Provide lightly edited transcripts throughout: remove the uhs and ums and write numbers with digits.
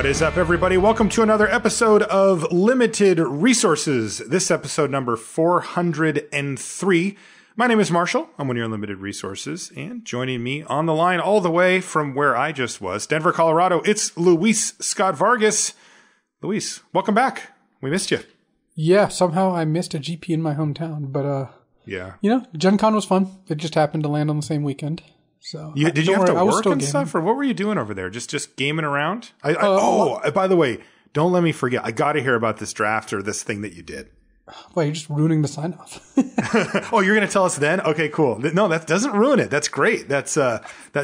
What is up, everybody? Welcome to another episode of Limited Resources. This episode number 403. My name is Marshall. I'm one of your Limited Resources. And joining me on the line all the way from where I just was, Denver, Colorado, it's Luis Scott-Vargas. Luis, welcome back. We missed you. Yeah, somehow I missed a GP in my hometown. But, yeah, you know, Gen Con was fun. It just happened to land on the same weekend. So did you have to work and stuff, or what were you doing over there? Just gaming around? By the way, don't let me forget. I got to hear about this draft or this thing that you did. Well, you're just ruining the sign off. Oh, you're going to tell us then? Okay, cool. No, that doesn't ruin it. That's great. That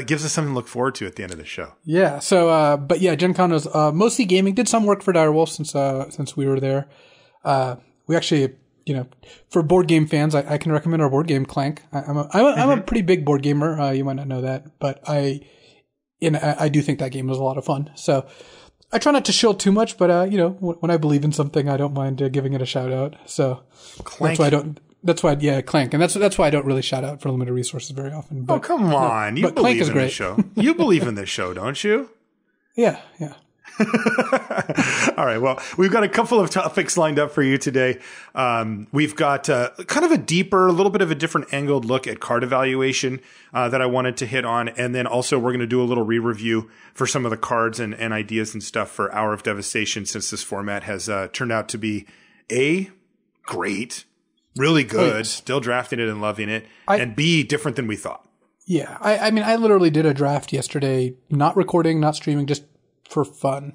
gives us something to look forward to at the end of the show. Yeah. So, but yeah, Gen Con was mostly gaming. Did some work for Direwolf since we were there. We actually, you know, for board game fans, I can recommend our board game Clank. I'm a pretty big board gamer. You might not know that, but I do think that game was a lot of fun. So I try not to shill too much, but you know, when I believe in something, I don't mind giving it a shout out. So Clank. That's why Clank, and that's why I don't really shout out for Limited Resources very often. But, oh, come on! You believe in this show. You believe in this show, don't you? Yeah. All right. Well, we've got a couple of topics lined up for you today. We've got kind of a deeper, a little bit of a different angled look at card evaluation that I wanted to hit on. And then also we're going to do a little re-review for some of the cards and ideas and stuff for Hour of Devastation, since this format has turned out to be A, great, really good, Wait. Still drafting it and loving it, and B, different than we thought. Yeah. I mean, I literally did a draft yesterday, not recording, not streaming, just for fun,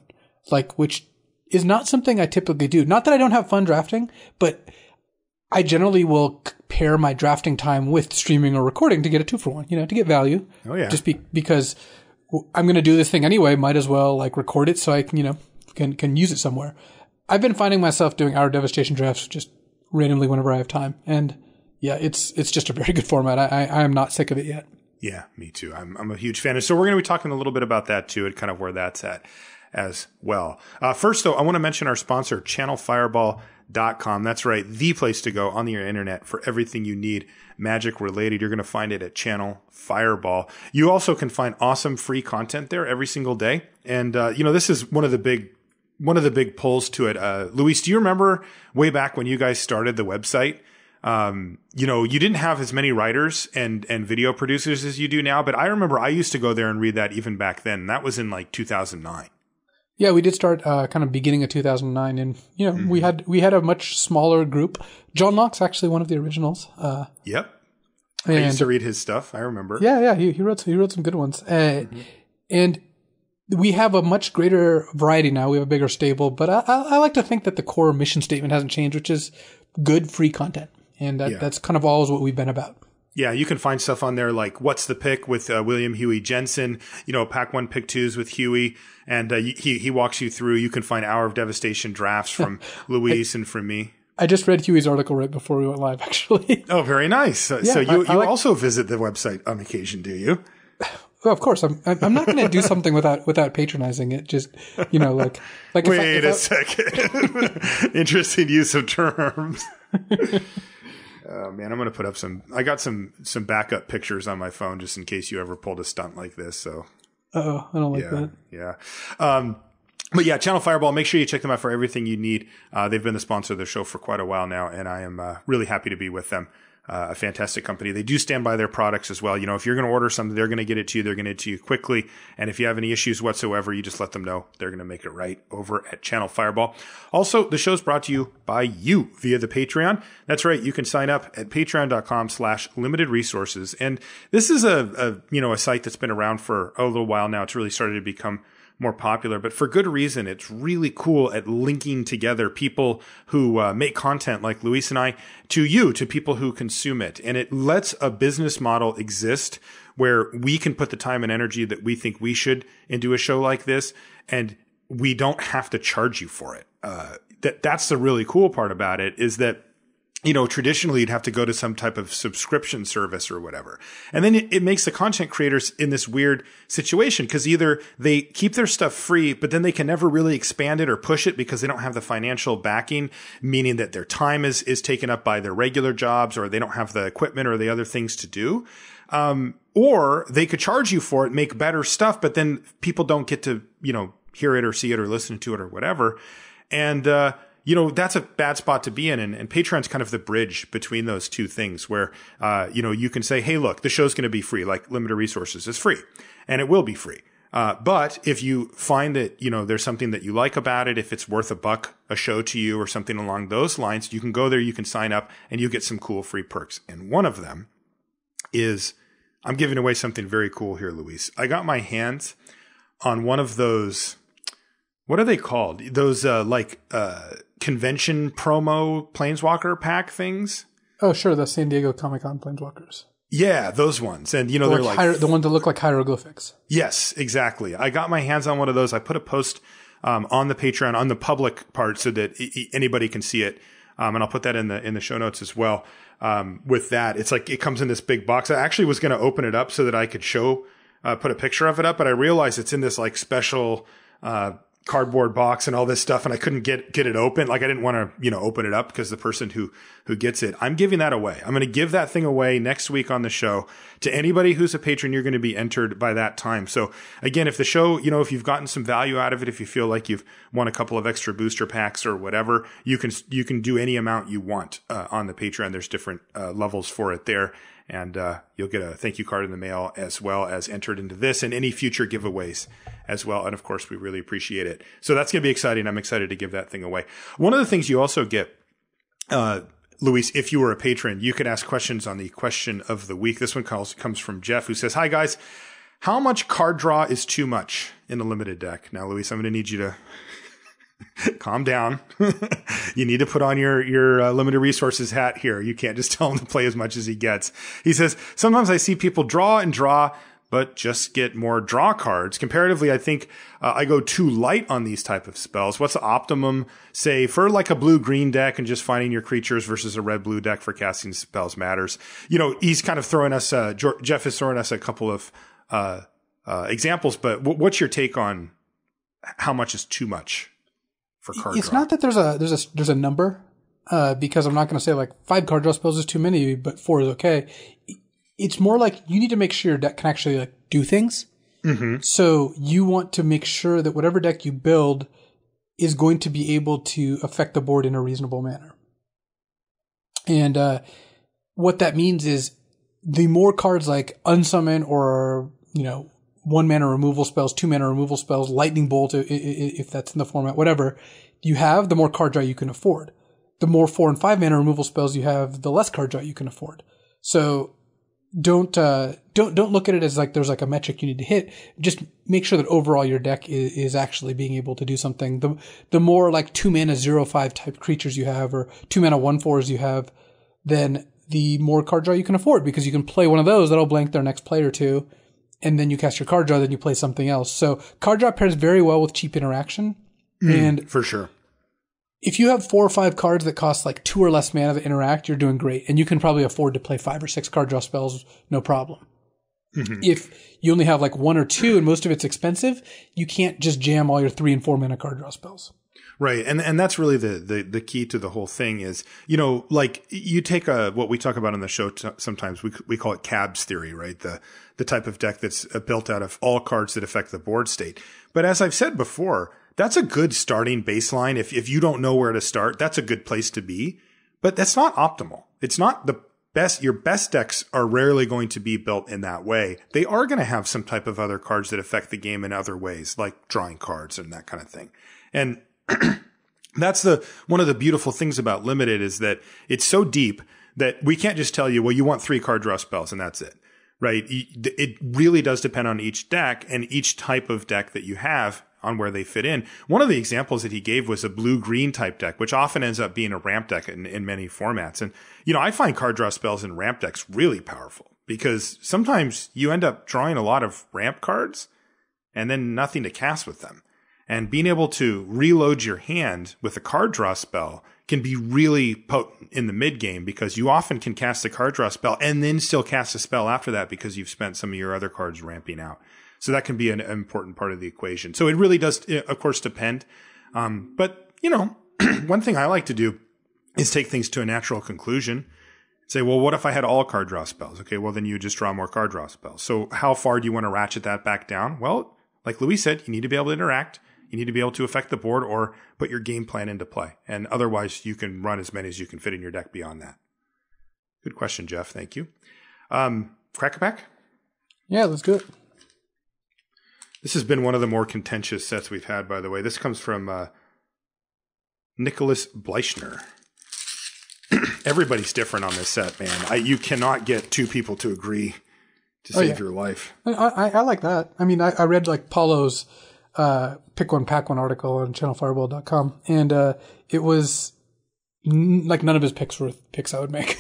which is not something I typically do. Not that I don't have fun drafting, but I generally will pair my drafting time with streaming or recording to get a 2-for-1, you know, to get value. Oh yeah. Just because I'm going to do this thing anyway, might as well record it so I can, you know, can use it somewhere. I've been finding myself doing Hour of Devastation drafts just randomly whenever I have time. And yeah, it's just a very good format. I am not sick of it yet. Yeah, me too. I'm a huge fan. And so we're going to be talking a little bit about that too, and kind of where that's at as well. First though, I want to mention our sponsor, channelfireball.com. That's right. The place to go on the internet for everything you need magic related. You're going to find it at Channel Fireball. You also can find awesome free content there every single day. And, you know, this is one of the big pulls to it. Luis, do you remember way back when you guys started the website? You know, you didn't have as many writers and video producers as you do now, but I remember I used to go there and read that even back then. And that was in 2009. Yeah, we did start kind of beginning of 2009, and you know, we had a much smaller group. John Locke's actually one of the originals. Yep. I used to read his stuff. I remember. Yeah, he wrote some good ones. And we have a much greater variety now. We have a bigger stable, but I like to think that the core mission statement hasn't changed, which is good free content. And that's kind of always what we've been about. Yeah, you can find stuff on there like What's the Pick with William Huey Jensen, you know, Pack 1, Pick 2s with Huey, and he walks you through. You can find Hour of Devastation drafts from Luis and from me. I just read Huey's article right before we went live, actually. Oh, very nice. So you also visit the website on occasion, do you? Well, of course. I'm not going to do something without patronizing it. Just, you know, like. Wait a second. Interesting use of terms. Oh man, I'm going to put up I got some backup pictures on my phone just in case you ever pulled a stunt like this. So. I don't like that. Yeah. But yeah, Channel Fireball, make sure you check them out for everything you need. They've been the sponsor of the show for quite a while now, and I am really happy to be with them. A fantastic company. They do stand by their products as well. You know, if you're going to order something, they're going to get it to you. They're going to get it to you quickly. And if you have any issues whatsoever, you just let them know. They're going to make it right over at Channel Fireball. Also, the show's brought to you by you via the Patreon. That's right. You can sign up at patreon.com/limited resources. And this is a site that's been around for a little while now. It's really started to become more popular, but for good reason. It's really cool at linking together people who make content like Luis and I to people who consume it. And it lets a business model exist where we can put the time and energy that we think we should into a show like this, and we don't have to charge you for it. That's the really cool part about it, is that, you know, traditionally you'd have to go to some type of subscription service or whatever. And then it makes the content creators in this weird situation, because either they keep their stuff free, but then they can never really expand it or push it because they don't have the financial backing, meaning that their time is taken up by their regular jobs, or they don't have the equipment or the other things to do. Or they could charge you for it, make better stuff, but then people don't get to, you know, hear it or see it or listen to it or whatever. And, that's a bad spot to be in. And Patreon's kind of the bridge between those two things where, you can say, hey, look, the show's going to be free, like Limited Resources is free, and it will be free. But if you find that, there's something that you like about it, if it's worth $1 a show to you or something along those lines, you can go there, you can sign up, and you get some cool free perks. And one of them is I'm giving away something very cool here, Luis. I got my hands on one of those, what are they called? Those convention promo Planeswalker pack things? Oh, sure. The San Diego Comic-Con Planeswalkers. Yeah, those ones. And, they're like the ones that look like hieroglyphics. Yes, exactly. I got my hands on one of those. I put a post on the Patreon, on the public part so that anybody can see it. And I'll put that in the show notes as well. With that, it's like it comes in this big box. I actually was going to open it up so that I could put a picture of it up, but I realized it's in this like special cardboard box and all this stuff, and I couldn't get it open. Like I didn't want to, open it up because the person who gets it, I'm giving that away. I'm going to give that thing away next week on the show to anybody who's a patron. You're going to be entered by that time. So again, if the show, if you've gotten some value out of it, if you feel like you've won a couple of extra booster packs or whatever, you can do any amount you want on the Patreon. There's different levels for it there. And you'll get a thank you card in the mail as well as entered into this and any future giveaways as well. And of course, we really appreciate it. So that's going to be exciting. I'm excited to give that thing away. One of the things you also get, Luis, if you were a patron, you could ask questions on the question of the week. This one comes from Jeff, who says, hi, guys. How much card draw is too much in a limited deck? Now, Luis, I'm going to need you to calm down. You need to put on your limited resources hat here. You can't just tell him to play as much as he gets. He says, sometimes I see people draw and draw, but just get more draw cards. Comparatively, I think I go too light on these type of spells. What's the optimum, say, for like a blue-green deck and just finding your creatures versus a red-blue deck for casting spells matters? He's kind of throwing us, Jeff is throwing us a couple of examples, but what's your take on how much is too much? It's not that there's a number, because I'm not going to say like 5 card draw spells is too many, but 4 is okay. It's more like you need to make sure your deck can actually like do things. Mm-hmm. So you want to make sure that whatever deck you build is going to be able to affect the board in a reasonable manner. And what that means is the more cards like unsummon or 1 mana removal spells, 2 mana removal spells, lightning bolt, if that's in the format, whatever you have, the more card draw you can afford. The more 4 and 5 mana removal spells you have, the less card draw you can afford. So don't look at it as like there's like a metric you need to hit. Just make sure that overall your deck is actually being able to do something. The more like 2 mana 0/5 type creatures you have, or 2 mana 1/4s you have, then the more card draw you can afford, because you can play one of those that'll blank their next play or two. And then you cast your card draw, then you play something else. So card draw pairs very well with cheap interaction. And for sure. If you have 4 or 5 cards that cost like 2 or less mana to interact, you're doing great. And you can probably afford to play 5 or 6 card draw spells, no problem. Mm-hmm. If you only have like 1 or 2 and most of it's expensive, you can't just jam all your 3 and 4 mana card draw spells. Right. And that's really the key to the whole thing is, like you take what we talk about on the show sometimes, we call it CABS theory, right? The type of deck that's built out of all cards that affect the board state. But as I've said before, that's a good starting baseline. If you don't know where to start, that's a good place to be. But that's not optimal. It's not the best. Your best decks are rarely going to be built in that way. They are going to have some type of other cards that affect the game in other ways, like drawing cards and that kind of thing. And that's one of the beautiful things about Limited is that it's so deep that we can't just tell you, well, you want 3 card draw spells and that's it, right? It really does depend on each deck and each type of deck that you have on where they fit in. One of the examples that he gave was a blue-green type deck, which often ends up being a ramp deck in many formats. And, I find card draw spells in ramp decks really powerful because sometimes you end up drawing a lot of ramp cards and then nothing to cast with them. And being able to reload your hand with a card draw spell can be really potent in the mid game because you often can cast a card draw spell and then still cast a spell after that because you've spent some of your other cards ramping out. So that can be an important part of the equation. So it really does, of course, depend. But, one thing I like to do is take things to a natural conclusion. Say, well, what if I had all card draw spells? Okay, well, then you just draw more card draw spells. So how far do you want to ratchet that back down? Well, like Louis said, you need to be able to interact. You need to be able to affect the board or put your game plan into play. And otherwise, you can run as many as you can fit in your deck beyond that. Good question, Jeff. Thank you. Crack a pack? Yeah, let's do it. This has been one of the more contentious sets we've had, by the way. This comes from Nicholas Bleichner. Everybody's different on this set, man. You cannot get two people to agree to save your life. I like that. I mean, I read like Paulo's Pick One, Pack One article on channelfireball.com, and it was like none of his picks were picks I would make.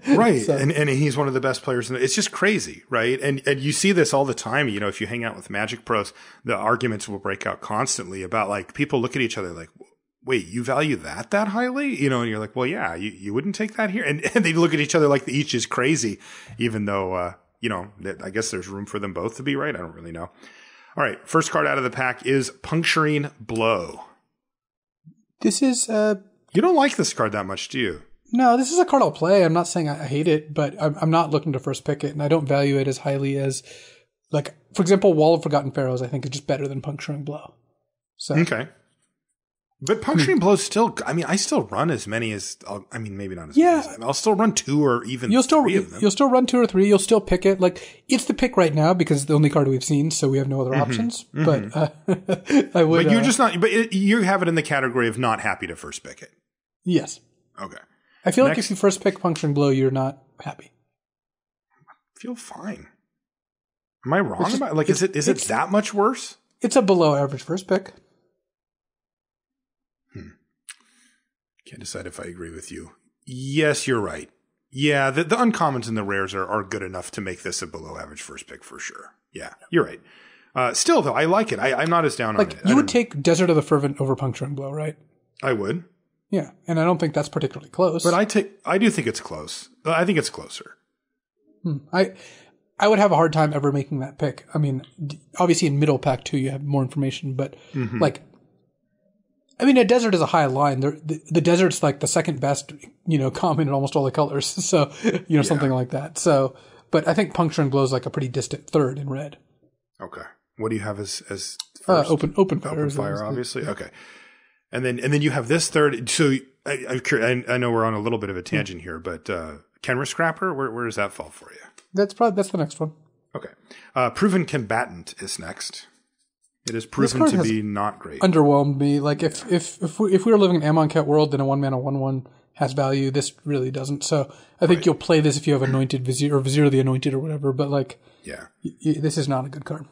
Right. So. And he's one of the best players. It's just crazy, right? And you see this all the time. You know, if you hang out with Magic pros, the arguments will break out constantly about like people look at each other like, wait, you value that highly? You know, and you're like, well, yeah, you wouldn't take that here. And they look at each other like each is crazy, even though, you know, I guess there's room for them both to be right. I don't really know. All right. First card out of the pack is Puncturing Blow. This is, you don't like this card that much, do you? No, this is a card I'll play. I'm not saying I hate it, but I'm not looking to first pick it, and I don't value it as highly as, like, for example, Wall of Forgotten Pharaohs, I think is just better than Puncturing Blow. So okay. But Puncturing Blow still, I mean, I still run as many as, I mean, maybe not as many as, I'll still run 2 or even 3 of them. You'll still run 2 or 3. You'll still pick it. Like, it's the pick right now because it's the only card we've seen, so we have no other options. But I would. But you're just not, but you have it in the category of not happy to first pick it. Yes. Okay. I feel like if you first pick Puncturing Blow, you're not happy. I feel fine. Am I wrong about like is it that much worse? It's a below average first pick. Can't decide if I agree with you. Yes, you're right. Yeah, the uncommons and the rares are good enough to make this a below average first pick for sure. Yeah, you're right. Still though, I like it. I'm not as down on it. You would take Desert of the Fervent over Puncturing Blow, right? I would. Yeah, and I don't think that's particularly close. But I do think it's close. I think it's closer. I would have a hard time ever making that pick. I mean, obviously in middle pack 2 you have more information, but like, I mean, a desert is a high line. The desert's like the second best, you know, common in almost all the colors. So, you know, something like that. So, but I think Puncturing Blow is like a pretty distant third in red. Okay. What do you have as first? Open fire. Open fire, obviously. Okay. And then you have this third. So I know we're on a little bit of a tangent here, but Kenra Scrapper, where does that fall for you? That's the next one. Okay. Proven Combatant is next. It is proven to be not great. Underwhelmed me. Like if we were living in Amonkhet world, then a 1-mana 1/1 has value. This really doesn't. So I think you'll play this if you have Anointed Vizier or Vizier of the Anointed or whatever. But like, this is not a good card.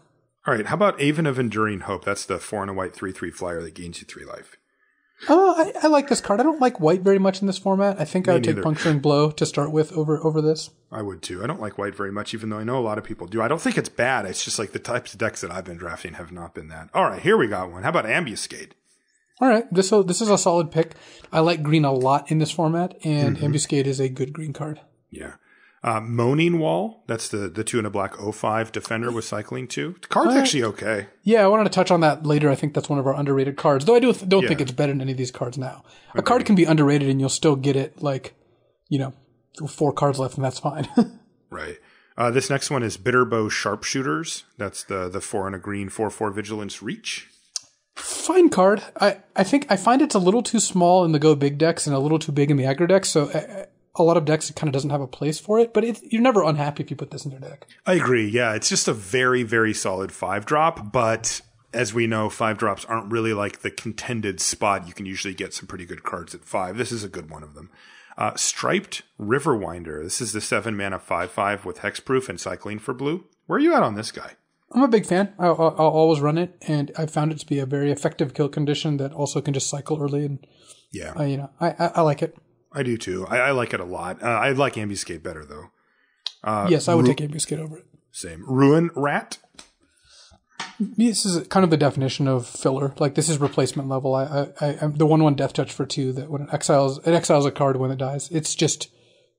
All right. How about Aven of Enduring Hope? That's the 4 and a white 3/3 flyer that gains you 3 life. I like this card. I don't like white very much in this format. I think I would take Puncturing Blow to start with over this. I would too. I don't like white very much, even though I know a lot of people do. I don't think it's bad. It's just like the types of decks that I've been drafting have not been that. All right, here we got one. How about Ambuscade? All right, this is a solid pick. I like green a lot in this format, and Ambuscade is a good green card. Yeah. Moaning Wall, that's the 2 and a black 05 defender with cycling 2. The card's actually okay. Yeah, I wanted to touch on that later. I think that's one of our underrated cards, though I don't think it's better than any of these cards now. A card can be underrated and you'll still get it, like, you know, 4 cards left and that's fine. Right. This next one is Bitterbow Sharpshooters. That's the 4 and a green 4/4 Vigilance Reach. Fine card. I think I find it's a little too small in the Go Big decks and a little too big in the aggro decks, so a lot of decks, it kind of doesn't have a place for it, but you're never unhappy if you put this in your deck. I agree. Yeah, it's just a very, very solid 5-drop, but as we know, 5-drops aren't really like the contended spot. You can usually get some pretty good cards at 5. This is a good one of them. Striped Riverwinder. This is the 7-mana 5/5 with hexproof and cycling for blue. Where are you at on this guy? I'm a big fan. I'll always run it, and I found it to be a very effective kill condition that also can just cycle early. And I like it. I do too. I like it a lot. I like Ambuscade better though. Yes, I would take Ambuscade over it. Same. Ruin Rat. This is kind of the definition of filler. Like, this is replacement level. I'm the 1/1 Death Touch for 2 that when it exiles a card when it dies. It's just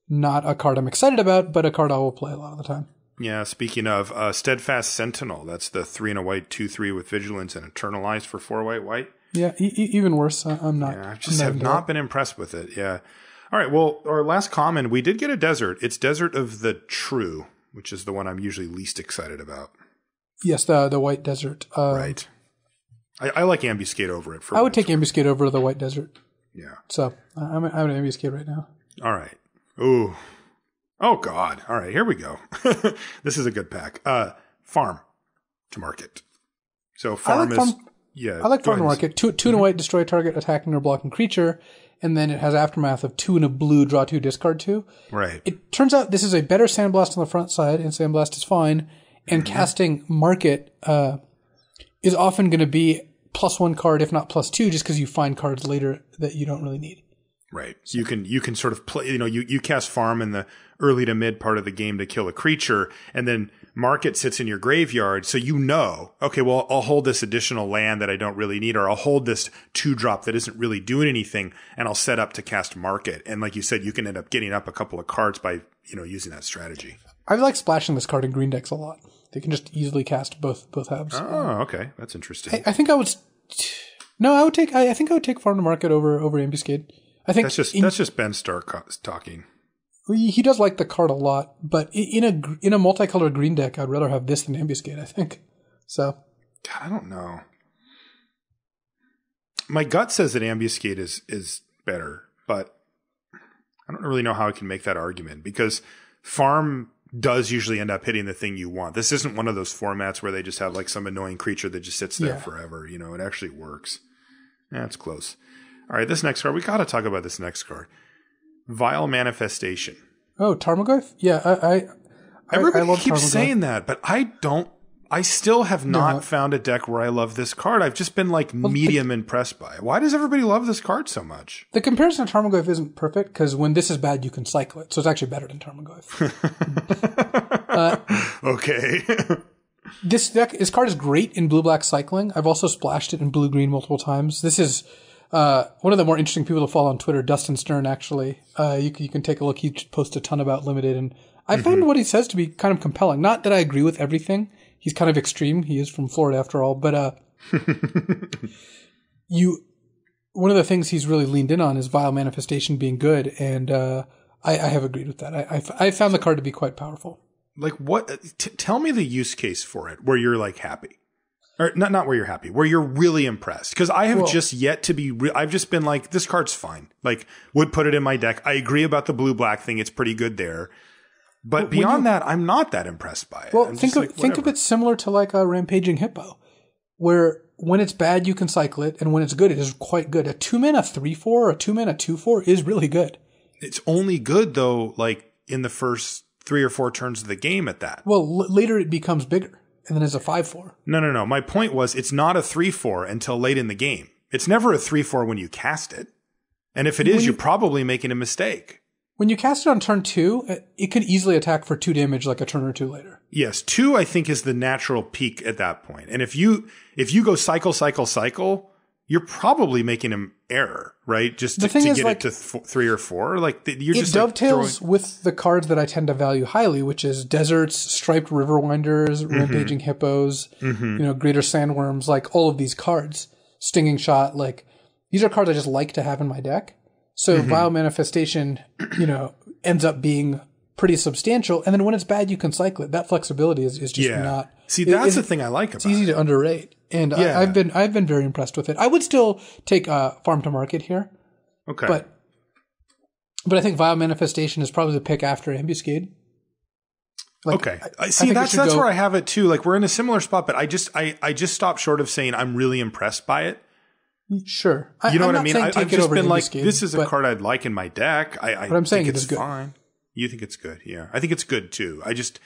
not a card I'm excited about, but a card I will play a lot of the time. Yeah, speaking of Steadfast Sentinel, that's the 3 and a white 2/3 with Vigilance and Eternalize for 4 white. Yeah, even worse. I'm not. Yeah, I just have not been impressed with it. Yeah. All right. Well, our last common, we did get a desert. It's Desert of the True, which is the one I'm usually least excited about. Yes, the white desert. Right. I like Ambuscade over it. I would take Ambuscade over the White Desert. Yeah. So I'm an Ambuscade right now. All right. Ooh. Oh, God. All right. Here we go. This is a good pack. Farm to Market. So farm is... Yeah. I like Farm to Market. Two and a white, destroy target attacking or blocking creature. And then it has Aftermath of 2 and a blue, draw 2, discard 2. Right. It turns out this is a better Sandblast on the front side, and Sandblast is fine. And casting Market is often going to be +1 card, if not +2, just because you find cards later that you don't really need. Right. So you can sort of play, you cast Farm in the early to mid part of the game to kill a creature, and then Market sits in your graveyard, so okay, well, I'll hold this additional land that I don't really need, or I'll hold this 2-drop that isn't really doing anything, and I'll set up to cast Market. And like you said, you can end up getting up a couple of cards by, using that strategy. I like splashing this card in green decks a lot. They can just easily cast both halves. Oh, okay. That's interesting. I think I would... No, I think I would take Farm to Market over Ambuscade. I think that's just Ben Stark talking. He does like the card a lot, but in a multicolored green deck, I'd rather have this than Ambuscade, I think. So, God, I don't know. My gut says that Ambuscade is better, but I don't really know how I can make that argument, because Farm does usually end up hitting the thing you want. This isn't one of those formats where they just have like some annoying creature that just sits there forever. It actually works. It's close. All right, this next card, we got to talk about this next card. Vile Manifestation. Oh, Tarmogoyf? Yeah, Everybody I love keeps Tarmogoyf. saying that, but I still have not found a deck where I love this card. I've just been medium impressed by it. Why does everybody love this card so much? The comparison to Tarmogoyf isn't perfect, because when this is bad, you can cycle it. So it's actually better than Tarmogoyf. Okay. This card is great in blue-black cycling. I've also splashed it in blue-green multiple times. This is one of the more interesting people to follow on Twitter, Dustin Stern, actually. You can take a look. He posts a ton about Limited, and I found what he says to be kind of compelling. Not that I agree with everything. He's kind of extreme. He is from Florida after all, but one of the things he's really leaned in on is Vile Manifestation being good, and I have agreed with that. I found the card to be quite powerful. Like what? Tell me the use case for it where you're happy. Or not where you're happy, where you're really impressed. Because I have just yet to be... I've just been this card's fine. Would put it in my deck. I agree about the blue-black thing. It's pretty good there. But beyond that, I'm not that impressed by it. Well, think of it similar to a Rampaging Hippo, where when it's bad, you can cycle it, and when it's good, it is quite good. A 2-mana 3/4 or a 2-mana 2/4 is really good. It's only good, though, in the first 3 or 4 turns of the game at that. Well, later it becomes bigger. And then it's a 5/4. No. My point was it's not a 3/4 until late in the game. It's never a 3/4 when you cast it. And if it is, you're probably making a mistake. When you cast it on turn 2, it could easily attack for 2 damage a turn or 2 later. Yes, 2 I think is the natural peak at that point. And if you go cycle, you're probably making an error, right? Just to get it to 3 or 4. It dovetails with the cards that I tend to value highly, which is Deserts, Striped Riverwinders, Rampaging Hippos, Greater Sandworms, all of these cards. Stinging Shot, these are cards I just like to have in my deck. So Vile Manifestation, ends up being pretty substantial. And then when it's bad, you can cycle it. That flexibility is just not... See, that's the thing I like about it. It's easy to underrate. And I've been very impressed with it. I would still take Farm to Market here. Okay. But I think Vile Manifestation is probably the pick after Ambuscade. Okay. See, that's where I have it too. We're in a similar spot, but I just stopped short of saying I'm really impressed by it. Sure. You know what I mean? I've just been Ambuscade, this is a card I'd like in my deck. But I'm saying it's fine. You think it's good? Yeah. I think it's good too. I just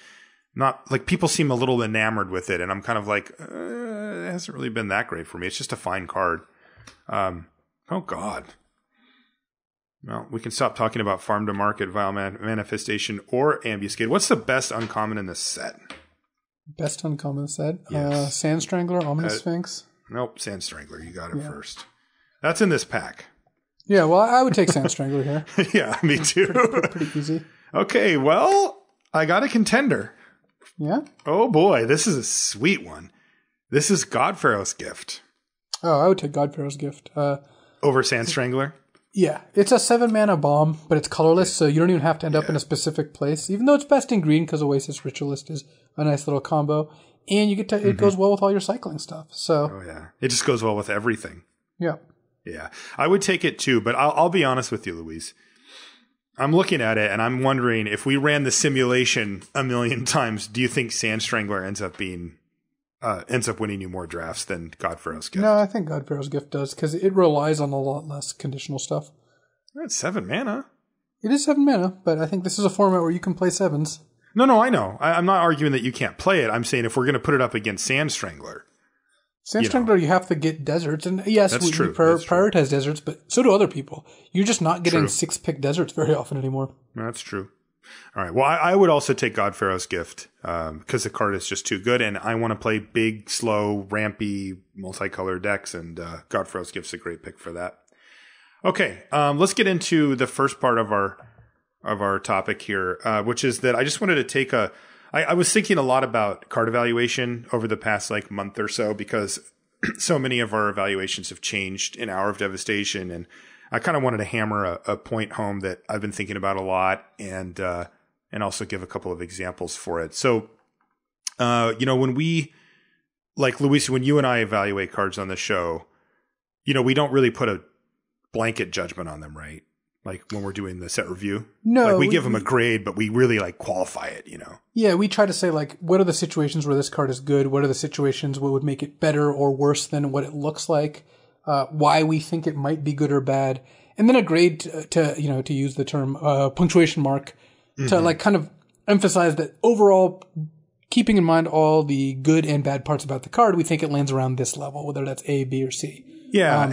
not people seem a little enamored with it, and I'm kind of it hasn't really been that great for me. It's just a fine card. Oh God. Well, we can stop talking about Farm to Market, Vile Manifestation, or Ambuscade. What's the best uncommon in this set? Best uncommon set? Yes. Sand Strangler, Ominous Sphinx. Nope, Sand Strangler. You got it first. That's in this pack. Yeah, well, I would take Sand Strangler here. Yeah, me too. Pretty easy. Okay, well, I got a contender. Yeah? Oh boy, this is a sweet one. This is Godpharaoh's Gift. Oh, I would take Godpharaoh's Gift. Over Sand Strangler? Yeah. It's a 7-mana bomb, but it's colorless, so you don't even have to end up in a specific place. Even though it's best in green, because Oasis Ritualist is a nice little combo. and you get to it goes well with all your cycling stuff. So oh yeah, it just goes well with everything. Yeah. Yeah, I would take it too, but I'll be honest with you, Luis. I'm looking at it and I'm wondering if we ran the simulation a million times, do you think Sand Strangler ends up winning you more drafts than Godfarrow's Gift? No, I think Godfarrow's Gift does because it relies on a lot less conditional stuff. That's 7 mana. It is 7 mana, but I think this is a format where you can play 7s. No, I know. I'm not arguing that you can't play it. I'm saying if we're going to put it up against Sand Strangler. Sand Strangler, you have to get deserts. And yes, we prioritize deserts, but so do other people. You're just not getting 6-pick deserts very often anymore. That's true. All right. Well, I would also take Godfarrow's Gift because the card is just too good, and I want to play big, slow, rampy, multicolored decks, and Godfarrow's Gift's a great pick for that. Okay, let's get into the first part of our topic here, which is that I just wanted to take I was thinking a lot about card evaluation over the past month or so because so many of our evaluations have changed in Hour of Devastation, and I kind of wanted to hammer a point home that I've been thinking about a lot and also give a couple of examples for it. So, when we, Luis, when you and I evaluate cards on the show, we don't really put a blanket judgment on them, right? Like when we're doing the set review? No. We give them a grade, but we really qualify it, Yeah, we try to say what are the situations where this card is good? What are the situations what would make it better or worse than what it looks like? Why we think it might be good or bad. And then a grade to use the term punctuation mark to kind of emphasize that overall, keeping in mind all the good and bad parts about the card, we think it lands around this level, whether that's A, B, or C. Yeah,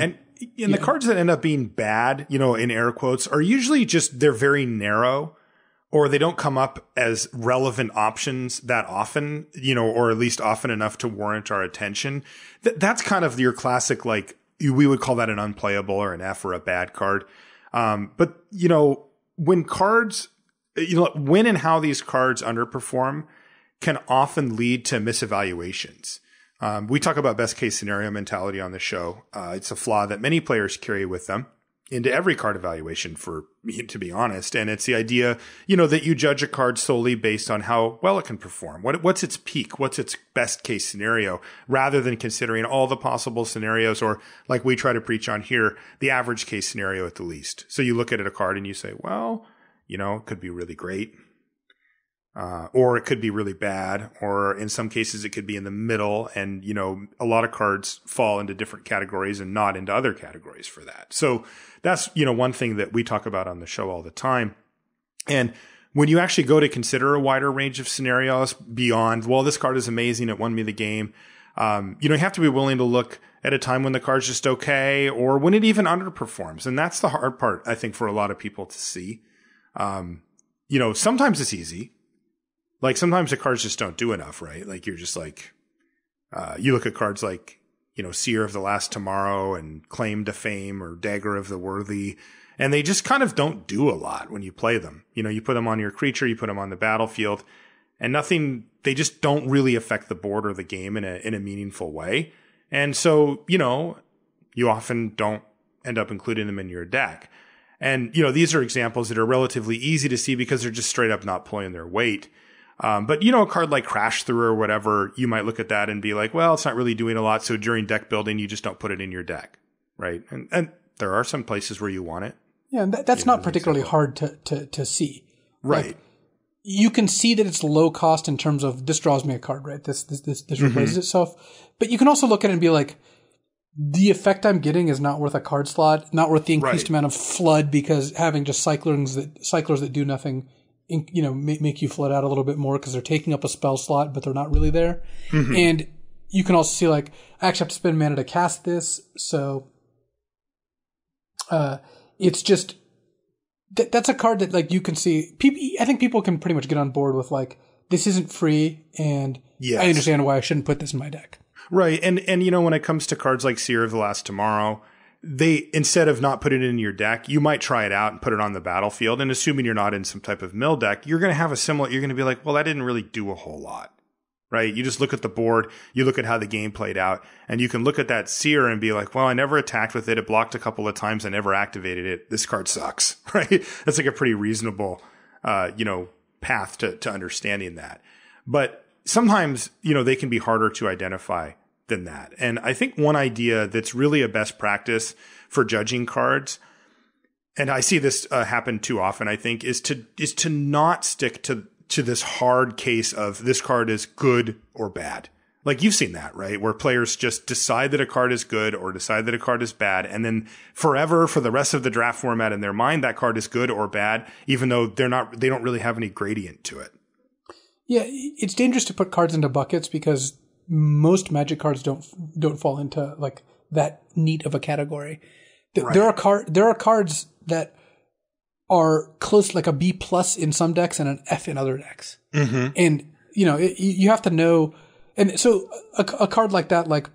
and the cards that end up being bad, in air quotes, are usually they're very narrow, or they don't come up as relevant options that often, or at least often enough to warrant our attention. That's kind of your classic, we would call that an unplayable or an F or a bad card. But when cards, when and how these cards underperform can often lead to misevaluations. We talk about best case scenario mentality on the show. It's a flaw that many players carry with them into every card evaluation, to be honest. And it's the idea, that you judge a card solely based on how well it can perform. What's its peak? What's its best case scenario? Rather than considering all the possible scenarios, or like we try to preach on here, the average case scenario at the least. So you look at a card and you say, well, it could be really great. Or it could be really bad, or in some cases it could be in the middle. And, a lot of cards fall into different categories and not into other categories for that. So that's, one thing that we talk about on the show all the time. And when you actually go to consider a wider range of scenarios beyond, well, this card is amazing, it won me the game. You have to be willing to look at a time when the card's just okay, or when it even underperforms. And that's the hard part, I think, for a lot of people to see. Sometimes it's easy. Sometimes the cards just don't do enough, right? You're just you look at cards Seer of the Last Tomorrow and Claim to Fame or Dagger of the Worthy, and they just kind of don't do a lot when you play them. You put them on your creature, you put them on the battlefield, and they just don't really affect the board or the game in a meaningful way. And so, you often don't end up including them in your deck. And, these are examples that are relatively easy to see because they're just straight up not pulling their weight. But a card like Crash Through or whatever, you might look at that and be like, well, it's not really doing a lot. So during deck building, you just don't put it in your deck. Right. And there are some places where you want it. Yeah. And that's not particularly hard to see. Right. You can see that it's low cost in terms of this draws me a card, right? This replaces itself. But you can also look at it and be like, the effect I'm getting is not worth a card slot, not worth the increased amount of flood, because having just cyclers that do nothing, make you flood out a little bit more because they're taking up a spell slot, but they're not really there. Mm-hmm. And you can also see I actually have to spend mana to cast this. So, it's just, that's a card that you can see. I think people can pretty much get on board with this isn't free, and I understand why I shouldn't put this in my deck. Right. And when it comes to cards like Seer of the Last Tomorrow, instead of not putting it in your deck, you might try it out and put it on the battlefield. And assuming you're not in some type of mill deck, you're going to have you're going to be like, well, that didn't really do a whole lot, right? You just look at the board, you look at how the game played out, and you can look at that Seer and be like, well, I never attacked with it. It blocked a couple of times. I never activated it. This card sucks, right? That's a pretty reasonable, path to understanding that. But sometimes, they can be harder to identify than that. And I think one idea that's really a best practice for judging cards, and I see this happen too often, I think, is to not stick to this hard case of this card is good or bad. Like you've seen that, right? Where players just decide that a card is good or decide that a card is bad. And then forever, for the rest of the draft format in their mind, that card is good or bad, even though they don't really have any gradient to it. Yeah. It's dangerous to put cards into buckets because most Magic cards don't fall into like that neat of a category. Right. There are cards that are close, like a B+ in some decks and an F in other decks. Mm-hmm. And, you have to know. And so a card like that, like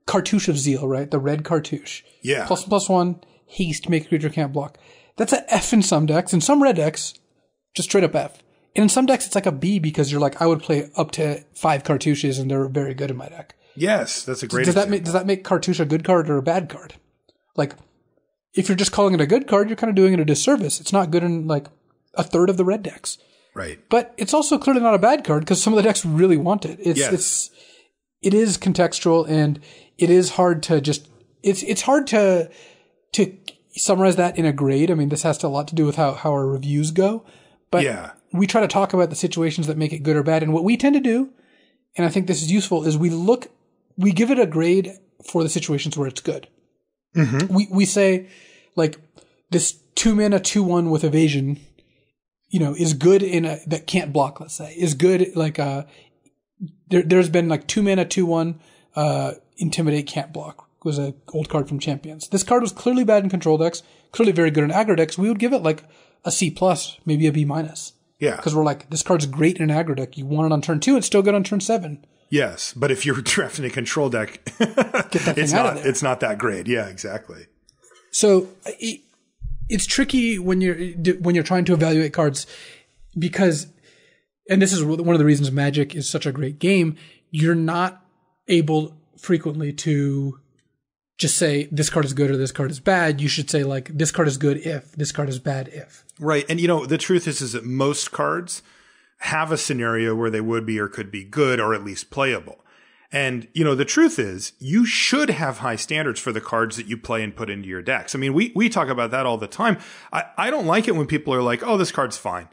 Cartouche of Zeal, right? The red Cartouche. Yeah. ++1, haste, make a creature can't block. That's an F in some decks. In some red decks, just straight up F. And in some decks, it's like a B because you're like, I would play up to 5 Cartouches and they're very good in my deck. Yes, that's a great does that make Cartouche a good card or a bad card? Like, if you're just calling it a good card, you're kind of doing it a disservice. It's not good in like a third of the red decks. Right. But it's also clearly not a bad card because some of the decks really want it. It is contextual and it is hard to it's hard to summarize that in a grade. I mean, this has a lot to do with how our reviews go. But we try to talk about the situations that make it good or bad. And what we tend to do, and I think this is useful, is we give it a grade for the situations where it's good. Mm-hmm. We say, like, this 2-mana 2/1 with evasion, is good that can't block, let's say, is good, like, there's been like 2-mana 2/1, intimidate can't block was an old card from Champions. This card was clearly bad in control decks, clearly very good in aggro decks. We would give it like a C+, maybe a B-. Yeah. Because we're like, this card's great in an aggro deck. You want it on turn 2, it's still good on turn 7. Yes, but if you're drafting a control deck, get that thing out of there. It's not that great. Yeah, exactly. So it's tricky when you're trying to evaluate cards because, and this is one of the reasons Magic is such a great game, you're not able frequently to just say this card is good or this card is bad. You should say like this card is good if, this card is bad if. Right. And the truth is that most cards have a scenario where they would be or could be good or at least playable. And, the truth is you should have high standards for the cards that you play and put into your decks. I mean, we talk about that all the time. I don't like it when people are like, oh, this card's fine.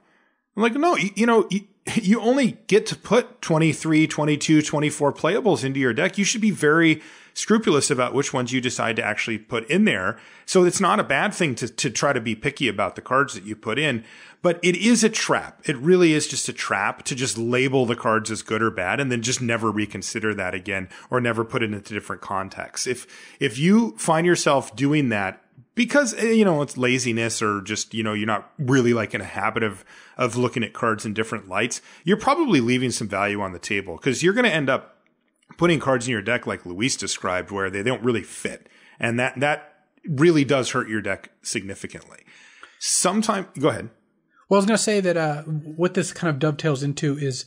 I'm like, no, you only get to put 23, 22, 24 playables into your deck. You should be very scrupulous about which ones you decide to actually put in there. So it's not a bad thing to try to be picky about the cards that you put in, but it is a trap. It really is just a trap to just label the cards as good or bad and then just never reconsider that again or never put it into different contexts. If you find yourself doing that because, it's laziness or just, you're not really like in a habit of looking at cards in different lights, you're probably leaving some value on the table because you're going to end up putting cards in your deck like Luis described where they don't really fit. And that really does hurt your deck significantly. Go ahead. Well, I was going to say that what this kind of dovetails into is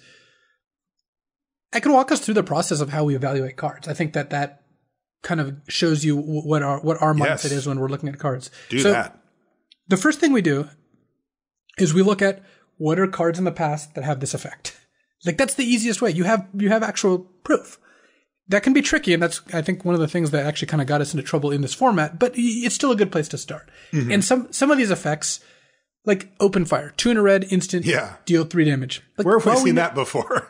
I can walk us through the process of how we evaluate cards. I think that kind of shows you what our mindset is when we're looking at cards. Do that. The first thing we do is we look at what are cards in the past that have this effect. Like that's the easiest way. You have actual proof. That can be tricky, and that's, I think, one of the things that actually kind of got us into trouble in this format, but it's still a good place to start. Mm-hmm. And some of these effects, like Open Fire, 2 in a red, instant, deal 3 damage. Like, where have we seen that before?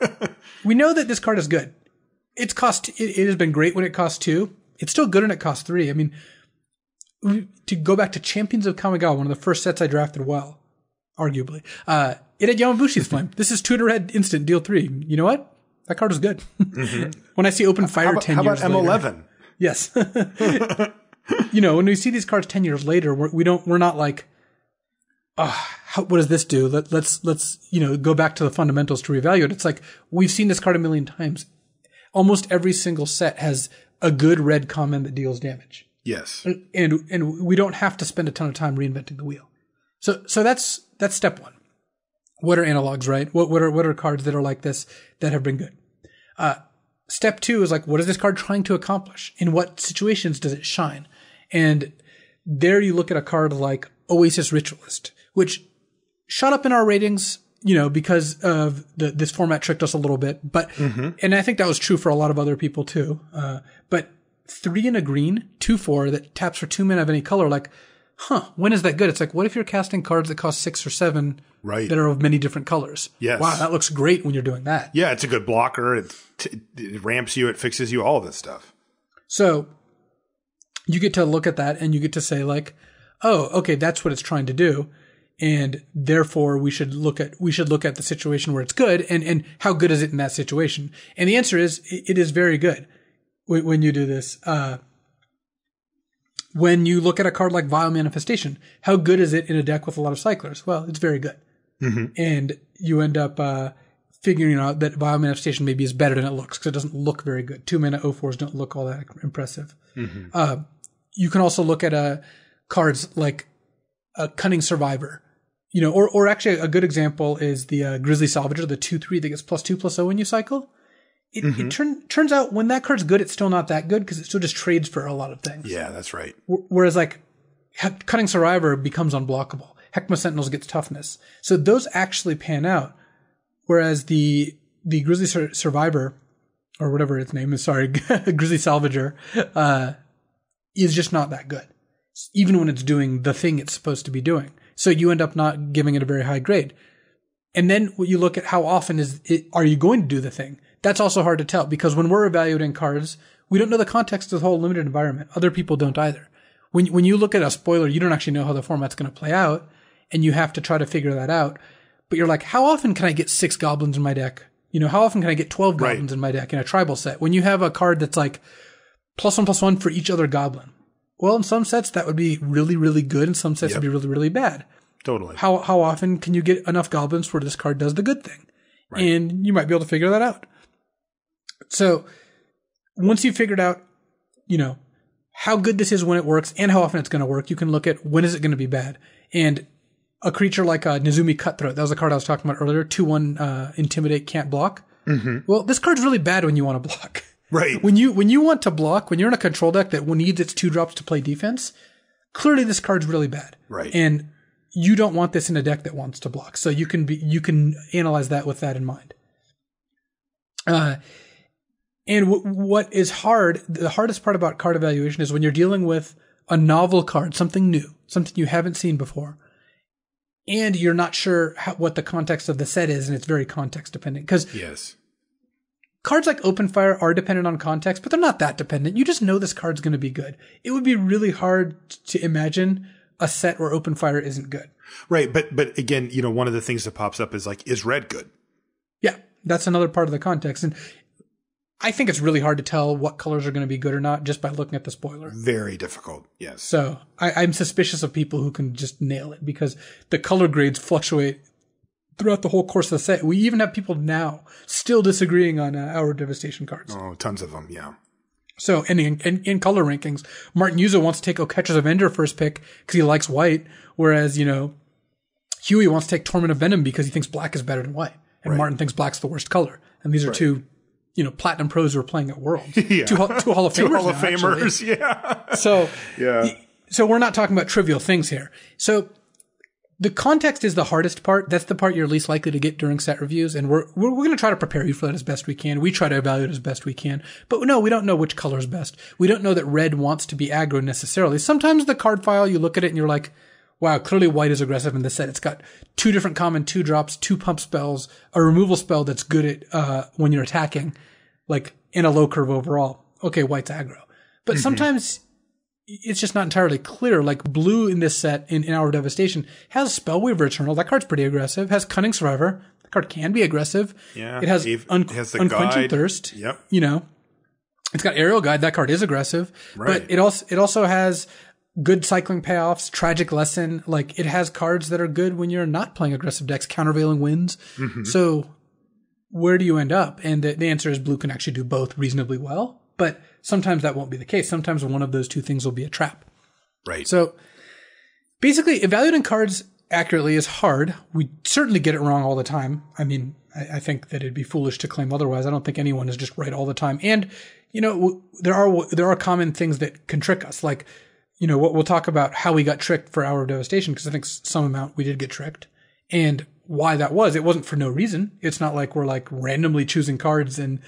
We know that this card is good. It has been great when it costs 2. It's still good when it costs 3. I mean, to go back to Champions of Kamigawa, one of the first sets I drafted well, arguably, it had Yamabushi's Flame. This is 2 in a red, instant, deal 3. You know what? That card is good. Mm-hmm. When I see Open Fire 10 years later. How about M11? Yes. When we see these cards 10 years later, we're not like, what does this do? Let's go back to the fundamentals to reevaluate. It's like, we've seen this card a million times. Almost every single set has a good red common that deals damage. Yes. And we don't have to spend a ton of time reinventing the wheel. So that's step 1. What are analogs, right? What are cards that are like this that have been good? Step 2 is like, what is this card trying to accomplish? In what situations does it shine? And there you look at a card like Oasis Ritualist, which shot up in our ratings because of this format tricked us a little bit, but, and I think that was true for a lot of other people too. But 3 and a green, 2/4 that taps for 2 mana of any color, like, when is that good? It's like, what if you're casting cards that cost 6 or 7 that are of many different colors? Yes. Wow, that looks great when you're doing that. Yeah, it's a good blocker. It ramps you. It fixes you, all of this stuff. So you get to look at that and you get to say like, oh, okay, that's what it's trying to do. And therefore we should look at the situation where it's good and how good is it in that situation? And the answer is it is very good when you do this. When you look at a card like Vile Manifestation, how good is it in a deck with a lot of cyclers? Well, it's very good. And you end up figuring out that Vile Manifestation maybe is better than it looks because it doesn't look very good. 2 mana 0/4s don't look all that impressive. You can also look at cards like a Cunning Survivor. Or actually a good example is the Grizzly Salvager, the 2/3 that gets +2/+0 when you cycle. It turns out when that card's good, it's still not that good because it still just trades for a lot of things. Yeah, that's right. Whereas like Cunning Survivor becomes unblockable. Heckma Sentinels gets toughness. So those actually pan out. Whereas the Grizzly Survivor, or whatever its name is, Grizzly Salvager, is just not that good. Even when it's doing the thing it's supposed to be doing. So you end up not giving it a very high grade. And then you look at how often are you going to do the thing? That's also hard to tell because when we're evaluating cards, we don't know the context of the whole limited environment. Other people don't either. When you look at a spoiler, you don't actually know how the format's going to play out, and you have to try to figure that out. But you're like, how often can I get 6 goblins in my deck? How often can I get 12 goblins in my deck in a tribal set? When you have a card that's like +1/+1 for each other goblin. Well, in some sets that would be really, really good. In some sets it'd be really, really bad. Totally. How often can you get enough goblins where this card does the good thing? Right. And you might be able to figure that out. So once you've figured out, how good this is when it works and how often it's going to work, you can look at when is it going to be bad. And a creature like a Nezumi Cutthroat, that was the card I was talking about earlier, 2/1 Intimidate, can't block. Well, this card's really bad when you want to block. Right. When you want to block, when you're in a control deck that needs its 2 drops to play defense, clearly this card's really bad. Right. And you don't want this in a deck that wants to block. So you can analyze that with that in mind. And what is hard, the hardest part about card evaluation is when you're dealing with a novel card, something new, something you haven't seen before, and you're not sure what the context of the set is, and it's very context dependent. Because cards like Open Fire are dependent on context, but they're not that dependent. You just know this card's going to be good. It would be really hard to imagine a set where Open Fire isn't good. Right, but again, one of the things that pops up is like, is red good? Yeah, that's another part of the context. And I think it's really hard to tell what colors are going to be good or not just by looking at the spoiler. Very difficult, yes. So I'm suspicious of people who can just nail it because the color grades fluctuate throughout the whole course of the set. We even have people now still disagreeing on Hour of Devastation cards. Oh, tons of them, yeah. So, and in color rankings, Martin Yuzo wants to take Catchers of Ender first pick because he likes white, whereas, Huey wants to take Torment of Venom because he thinks black is better than white. And Martin thinks black's the worst color. And these are two, platinum pros who are playing at Worlds. Yeah. Two Hall of Famers. Two Hall of now, Famers, actually. yeah. So we're not talking about trivial things here. So the context is the hardest part. That's the part you're least likely to get during set reviews. And we're going to try to prepare you for that as best we can. We try to evaluate as best we can. But no, we don't know which color is best. We don't know that red wants to be aggro necessarily. Sometimes the card file, you look at it and you're like, wow, clearly white is aggressive in this set. It's got 2 different common 2 drops, 2 pump spells, a removal spell that's good at when you're attacking, like in a low curve overall. Okay, white's aggro. But sometimes it's just not entirely clear. Like blue in this set, in Hour of Devastation, has Spellweaver Eternal. That card's pretty aggressive. Has Cunning Survivor. That card can be aggressive. Yeah. It has Unquenching Thirst. Yep. It's got Aerial Guide. That card is aggressive. Right. But it also has good cycling payoffs, Tragic Lesson. Like, it has cards that are good when you're not playing aggressive decks, Countervailing Winds. So where do you end up? And the answer is blue can actually do both reasonably well, but sometimes that won't be the case. Sometimes one of those two things will be a trap. Right. So basically, evaluating cards accurately is hard. We certainly get it wrong all the time. I mean, I think that it'd be foolish to claim otherwise. I don't think anyone is just right all the time. And, there are common things that can trick us. Like, we'll talk about how we got tricked for Hour of Devastation, because I think some amount we did get tricked. And why that was. It wasn't for no reason. It's not like we're like randomly choosing cards and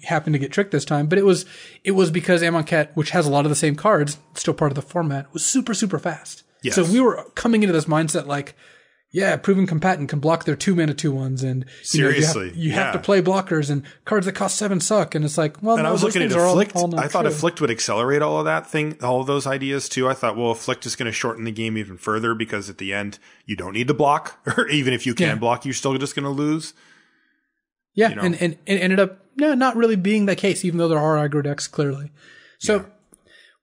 happened to get tricked this time. But it was because Amonkhet, which has a lot of the same cards, still part of the format, was super, super fast. Yes. So we were coming into this mindset like, yeah, Proven Combatant can block their 2-mana 2/1s, and seriously, you have to play blockers, and cards that cost 7 suck. And it's like, well, and I was looking at Afflict. I thought true. Afflict would accelerate all of those ideas too. I thought, well, Afflict is going to shorten the game even further because at the end you don't need to block, or even if you can block, you're still just going to lose. Yeah, and it ended up not really being the case, even though there are aggro decks clearly. So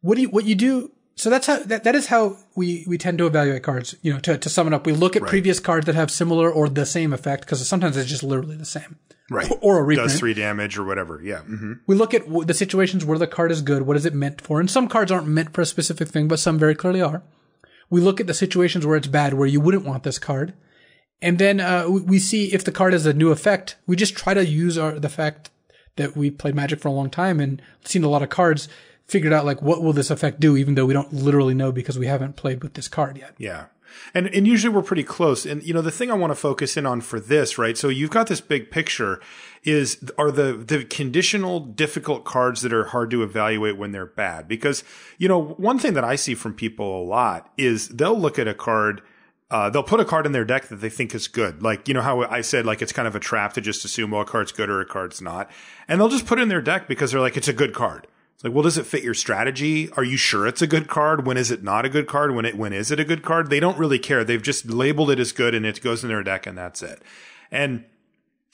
what you do? So that is how we tend to evaluate cards. To sum it up, we look at previous cards that have similar or the same effect, because sometimes it's just literally the same. Right. Or a reprint. Does 3 damage or whatever. Yeah. Mm-hmm. We look at the situations where the card is good. What is it meant for? And some cards aren't meant for a specific thing, but some very clearly are. We look at the situations where it's bad, where you wouldn't want this card. And then we see if the card has a new effect. We just try to use the fact that we played Magic for a long time and seen a lot of cards, figured out like, what will this effect do, even though we don't literally know because we haven't played with this card yet. Yeah. And usually we're pretty close. And, the thing I want to focus in on for this, right? So you've got this big picture are the conditional difficult cards that are hard to evaluate when they're bad. Because, one thing that I see from people a lot is they'll look at a card, they'll put a card in their deck that they think is good. Like, how I said, like, it's kind of a trap to just assume, well, a card's good or a card's not. And they'll just put it in their deck because they're like, it's a good card. It's like, well, does it fit your strategy? Are you sure it's a good card? When is it not a good card? When is it a good card? They don't really care. They've just labeled it as good and it goes in their deck and that's it. And,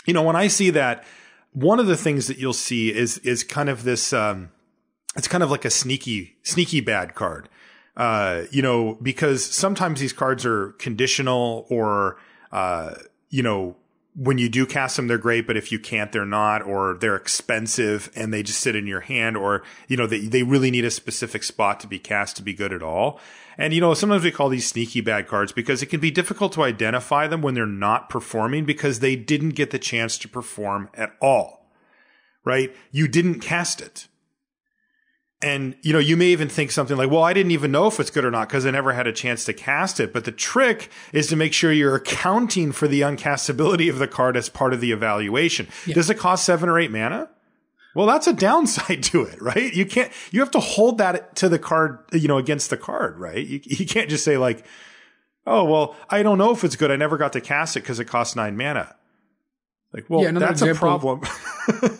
when I see that, one of the things that you'll see is kind of this, it's kind of like a sneaky bad card. Because sometimes these cards are conditional or, when you do cast them, they're great, but if you can't, they're not, or they're expensive and they just sit in your hand, or, they really need a specific spot to be cast to be good at all. And, sometimes we call these sneaky bad cards because it can be difficult to identify them when they're not performing because they didn't get the chance to perform at all, right? You didn't cast it. And, you may even think something like, well, I didn't even know if it's good or not because I never had a chance to cast it. But the trick is to make sure you're accounting for the uncastability of the card as part of the evaluation. Yeah. Does it cost 7 or 8 mana? Well, that's a downside to it, right? You have to hold that to the card, against the card, right? You can't just say like, oh, well, I don't know if it's good. I never got to cast it because it costs 9 mana. Like, well, that's a problem.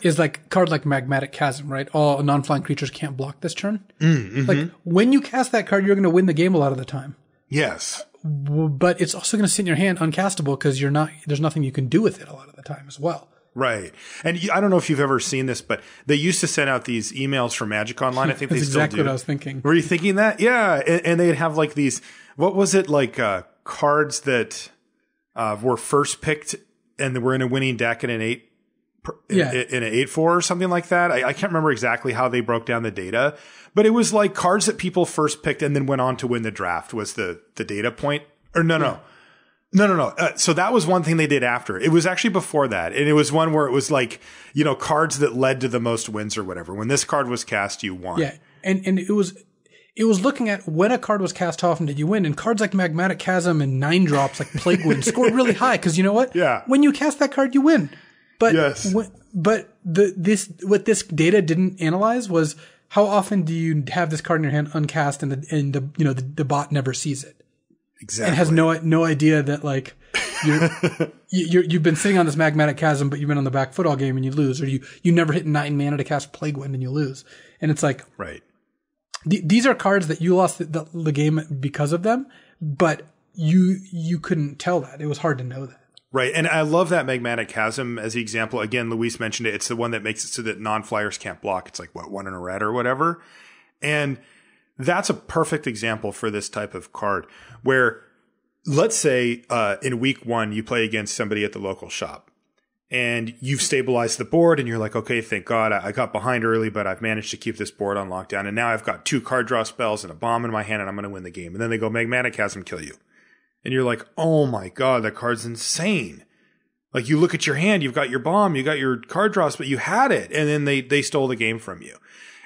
Is like card like Magmatic Chasm, right? All non-flying creatures can't block this turn. Mm-hmm. Like when you cast that card, you're going to win the game a lot of the time. Yes, but it's also going to sit in your hand uncastable because there's nothing you can do with it a lot of the time as well. Right. And I don't know if you've ever seen this, but they used to send out these emails from Magic Online. I think they still do. That's exactly what I was thinking. Were you thinking that? Yeah. And they'd have like these, what was it, like cards that were first picked and they were in a winning deck in an 8-4 or something like that. I can't remember exactly how they broke down the data, but it was like cards that people first picked and then went on to win the draft was the data point. Or no. So that was one thing they did after. It was actually before that. And it was one where it was like, cards that led to the most wins or whatever. When this card was cast, you won. Yeah. And it was looking at when a card was cast, how often did you win? And cards like Magmatic Chasm and 9-drops like Plague Wind scored really high. Cause you know what? Yeah. When you cast that card, you win. But, yes. What this data didn't analyze was how often do you have this card in your hand uncast and the bot never sees it. Exactly. And has no idea that like you've been sitting on this Magmatic Chasm, but you've been on the back foot all game and you lose, or you never hit 9 mana to cast Plague Wind and you lose. And it's like, right. These are cards that you lost the game because of them, but you couldn't tell that. It was hard to know that. Right. And I love that Magmatic Chasm as the example. Again, Luis mentioned it. It's the one that makes it so that non-flyers can't block. It's like, 1 in a red or whatever. And that's a perfect example for this type of card where, let's say, in week 1, you play against somebody at the local shop and you've stabilized the board and you're like, okay, thank God I got behind early, but I've managed to keep this board on lockdown. And now I've got 2 card draw spells and a bomb in my hand and I'm going to win the game. And then they go Magmatic Chasm, kill you. And you're like, oh my God, that card's insane. Like you look at your hand, you've got your bomb, you got your card draws, but you had it. And then they stole the game from you.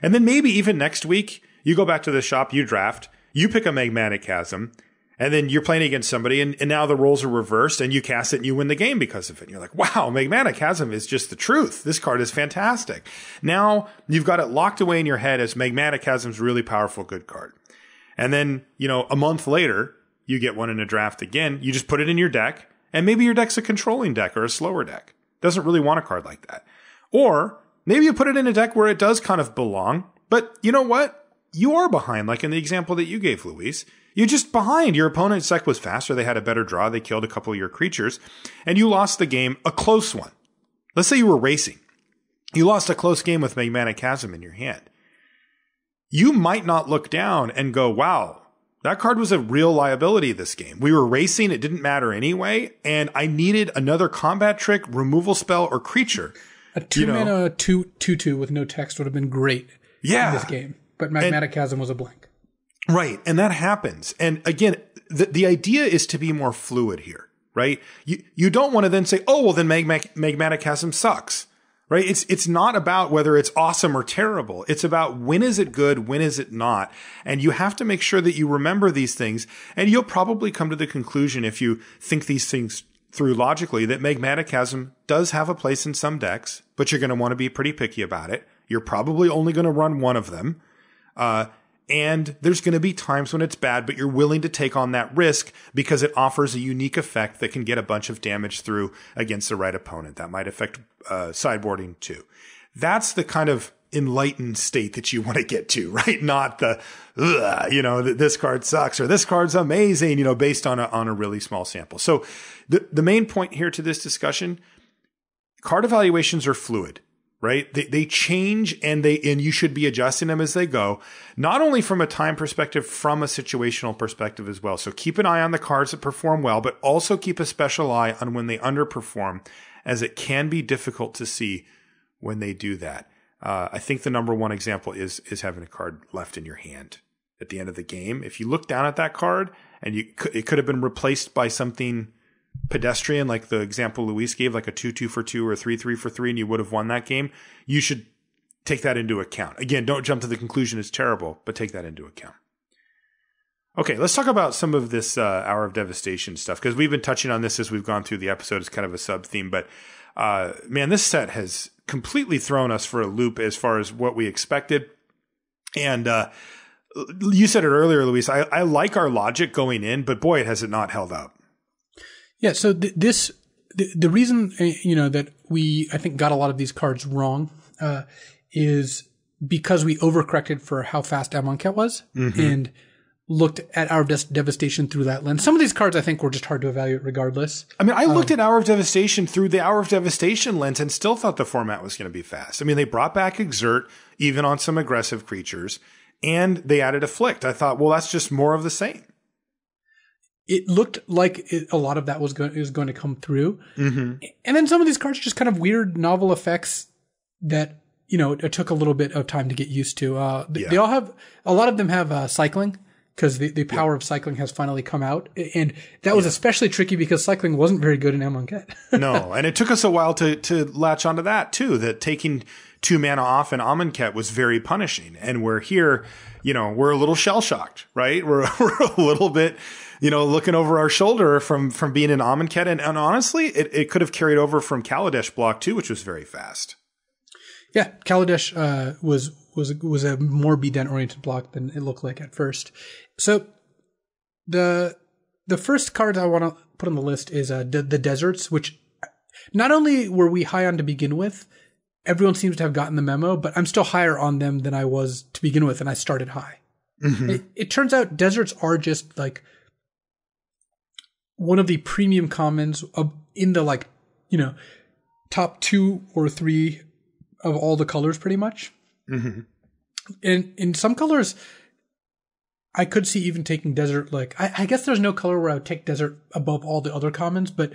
And then maybe even next week, you go back to the shop, you draft, you pick a Magmatic Chasm, And then you're playing against somebody, and now the roles are reversed, and you cast it and you win the game because of it. And you're like, wow, Magmatic Chasm is just the truth. This card is fantastic. Now you've got it locked away in your head as Magmatic Chasm's really powerful, good card. And then, a month later, you get one in a draft again. You just put it in your deck, and maybe your deck's a controlling deck or a slower deck. Doesn't really want a card like that. Or maybe you put it in a deck where it does kind of belong, but you know what? You are behind, like in the example that you gave, Luis. You're just behind. Your opponent's deck was faster. They had a better draw. They killed a couple of your creatures. And you lost the game, a close one. Let's say you were racing. You lost a close game with Magmatic Chasm in your hand. You might not look down and go, wow, that card was a real liability this game. We were racing. It didn't matter anyway. And I needed another combat trick, removal spell, or creature. A 2-mana 2/2 with no text would have been great in this game. But Magmatic Chasm was a blank. Right. And that happens. And again, the idea is to be more fluid here, right? You don't want to then say, oh, well, then Magmatic Chasm sucks, right? It's not about whether it's awesome or terrible. It's about when is it good? When is it not? And you have to make sure that you remember these things. And you'll probably come to the conclusion, if you think these things through logically, that Magmatic Chasm does have a place in some decks, but you're going to want to be pretty picky about it. You're probably only going to run one of them. And there's going to be times when it's bad, but you're willing to take on that risk because it offers a unique effect that can get a bunch of damage through against the right opponent. That might affect sideboarding too. That's the kind of enlightened state that you want to get to, right? Not the, this card sucks or this card's amazing, based on a really small sample. So the main point here to this discussion, card evaluations are fluid. Right? They change and you should be adjusting them as they go, not only from a time perspective, from a situational perspective as well. So keep an eye on the cards that perform well, but also keep a special eye on when they underperform, as it can be difficult to see when they do that. I think the number one example is having a card left in your hand at the end of the game. If you look down at that card and it could have been replaced by something pedestrian, like the example Luis gave, like a 2/2 for 2 or a 3/3 for 3, and you would have won that game, you should take that into account. Again, don't jump to the conclusion it's terrible, but take that into account. Okay, let's talk about some of this Hour of Devastation stuff, because we've been touching on this as we've gone through the episode. It's kind of a sub-theme, but man, this set has completely thrown us for a loop as far as what we expected. And you said it earlier, Luis, I like our logic going in, but boy, has it not held up. Yeah, so the reason that we, I think, got a lot of these cards wrong is because we overcorrected for how fast Amonkhet was and looked at Hour of Devastation through that lens. Some of these cards I think were just hard to evaluate regardless. I mean, I looked at Hour of Devastation through the Hour of Devastation lens and still thought the format was going to be fast. I mean, they brought back Exert even on some aggressive creatures, and they added Afflict. I thought, well, that's just more of the same. It looked like a lot of that was going to come through. And then some of these cards are just kind of weird novel effects that, it took a little bit of time to get used to. They all have, a lot of them have cycling, because the power of cycling has finally come out. And that was especially tricky because cycling wasn't very good in Amonkhet. No, and it took us a while to latch onto that too, that taking 2 mana off in Amonkhet was very punishing. And we're here, we're a little shell-shocked, right? We're a little bit, looking over our shoulder from being in Amonkhet. And honestly, it could have carried over from Kaladesh block too, which was very fast. Yeah, Kaladesh was a more B-dent oriented block than it looked like at first. So the first card I want to put on the list is the Deserts, which not only were we high on to begin with, everyone seems to have gotten the memo, but I'm still higher on them than I was to begin with, and I started high. It turns out Deserts are just like one of the premium commons in the top 2 or 3 of all the colors pretty much. And in some colors, I could see even taking Desert, I guess there's no color where I would take Desert above all the other commons, but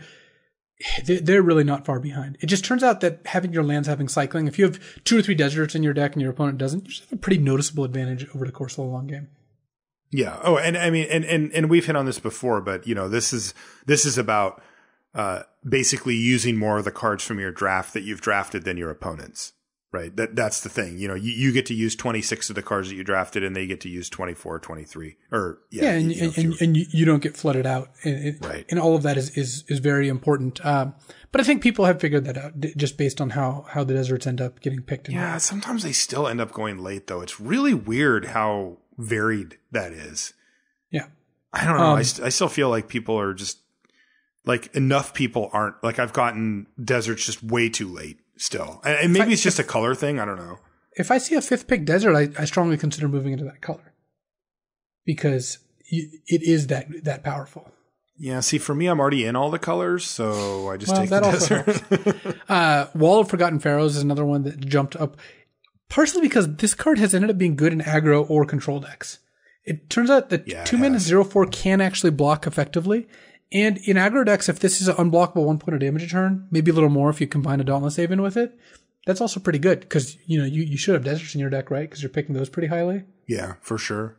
they're really not far behind. It just turns out that having your lands having cycling, if you have 2 or 3 Deserts in your deck and your opponent doesn't, you just have a pretty noticeable advantage over the course of a long game. Yeah. Oh, and I mean, and we've hit on this before, but this is about basically using more of the cards from your draft that you've drafted than your opponents. Right. That's the thing. You get to use 26 of the cards that you drafted, and they get to use 24, 23. And you don't get flooded out. Right. And all of that is very important. But I think people have figured that out just based on how the deserts end up getting picked. Yeah, sometimes they still end up going late, though. It's really weird how varied that is. Yeah. I don't know. I still feel like people are just like enough people aren't like I've gotten deserts just way too late. Still. And maybe it's just a color thing. I don't know. If I see a 5th pick desert, I strongly consider moving into that color because it is that powerful. Yeah. See, for me, I'm already in all the colors, so I just take the desert. Wall of Forgotten Pharaohs is another one that jumped up, partially because this card has ended up being good in aggro or control decks. It turns out that 2-mana 0/4 can actually block effectively. And in aggro decks, if this is an unblockable 1 point of damage a turn, maybe a little more if you combine a Dauntless Haven with it, that's also pretty good because, you should have deserts in your deck, right? Because you're picking those pretty highly. Yeah, for sure.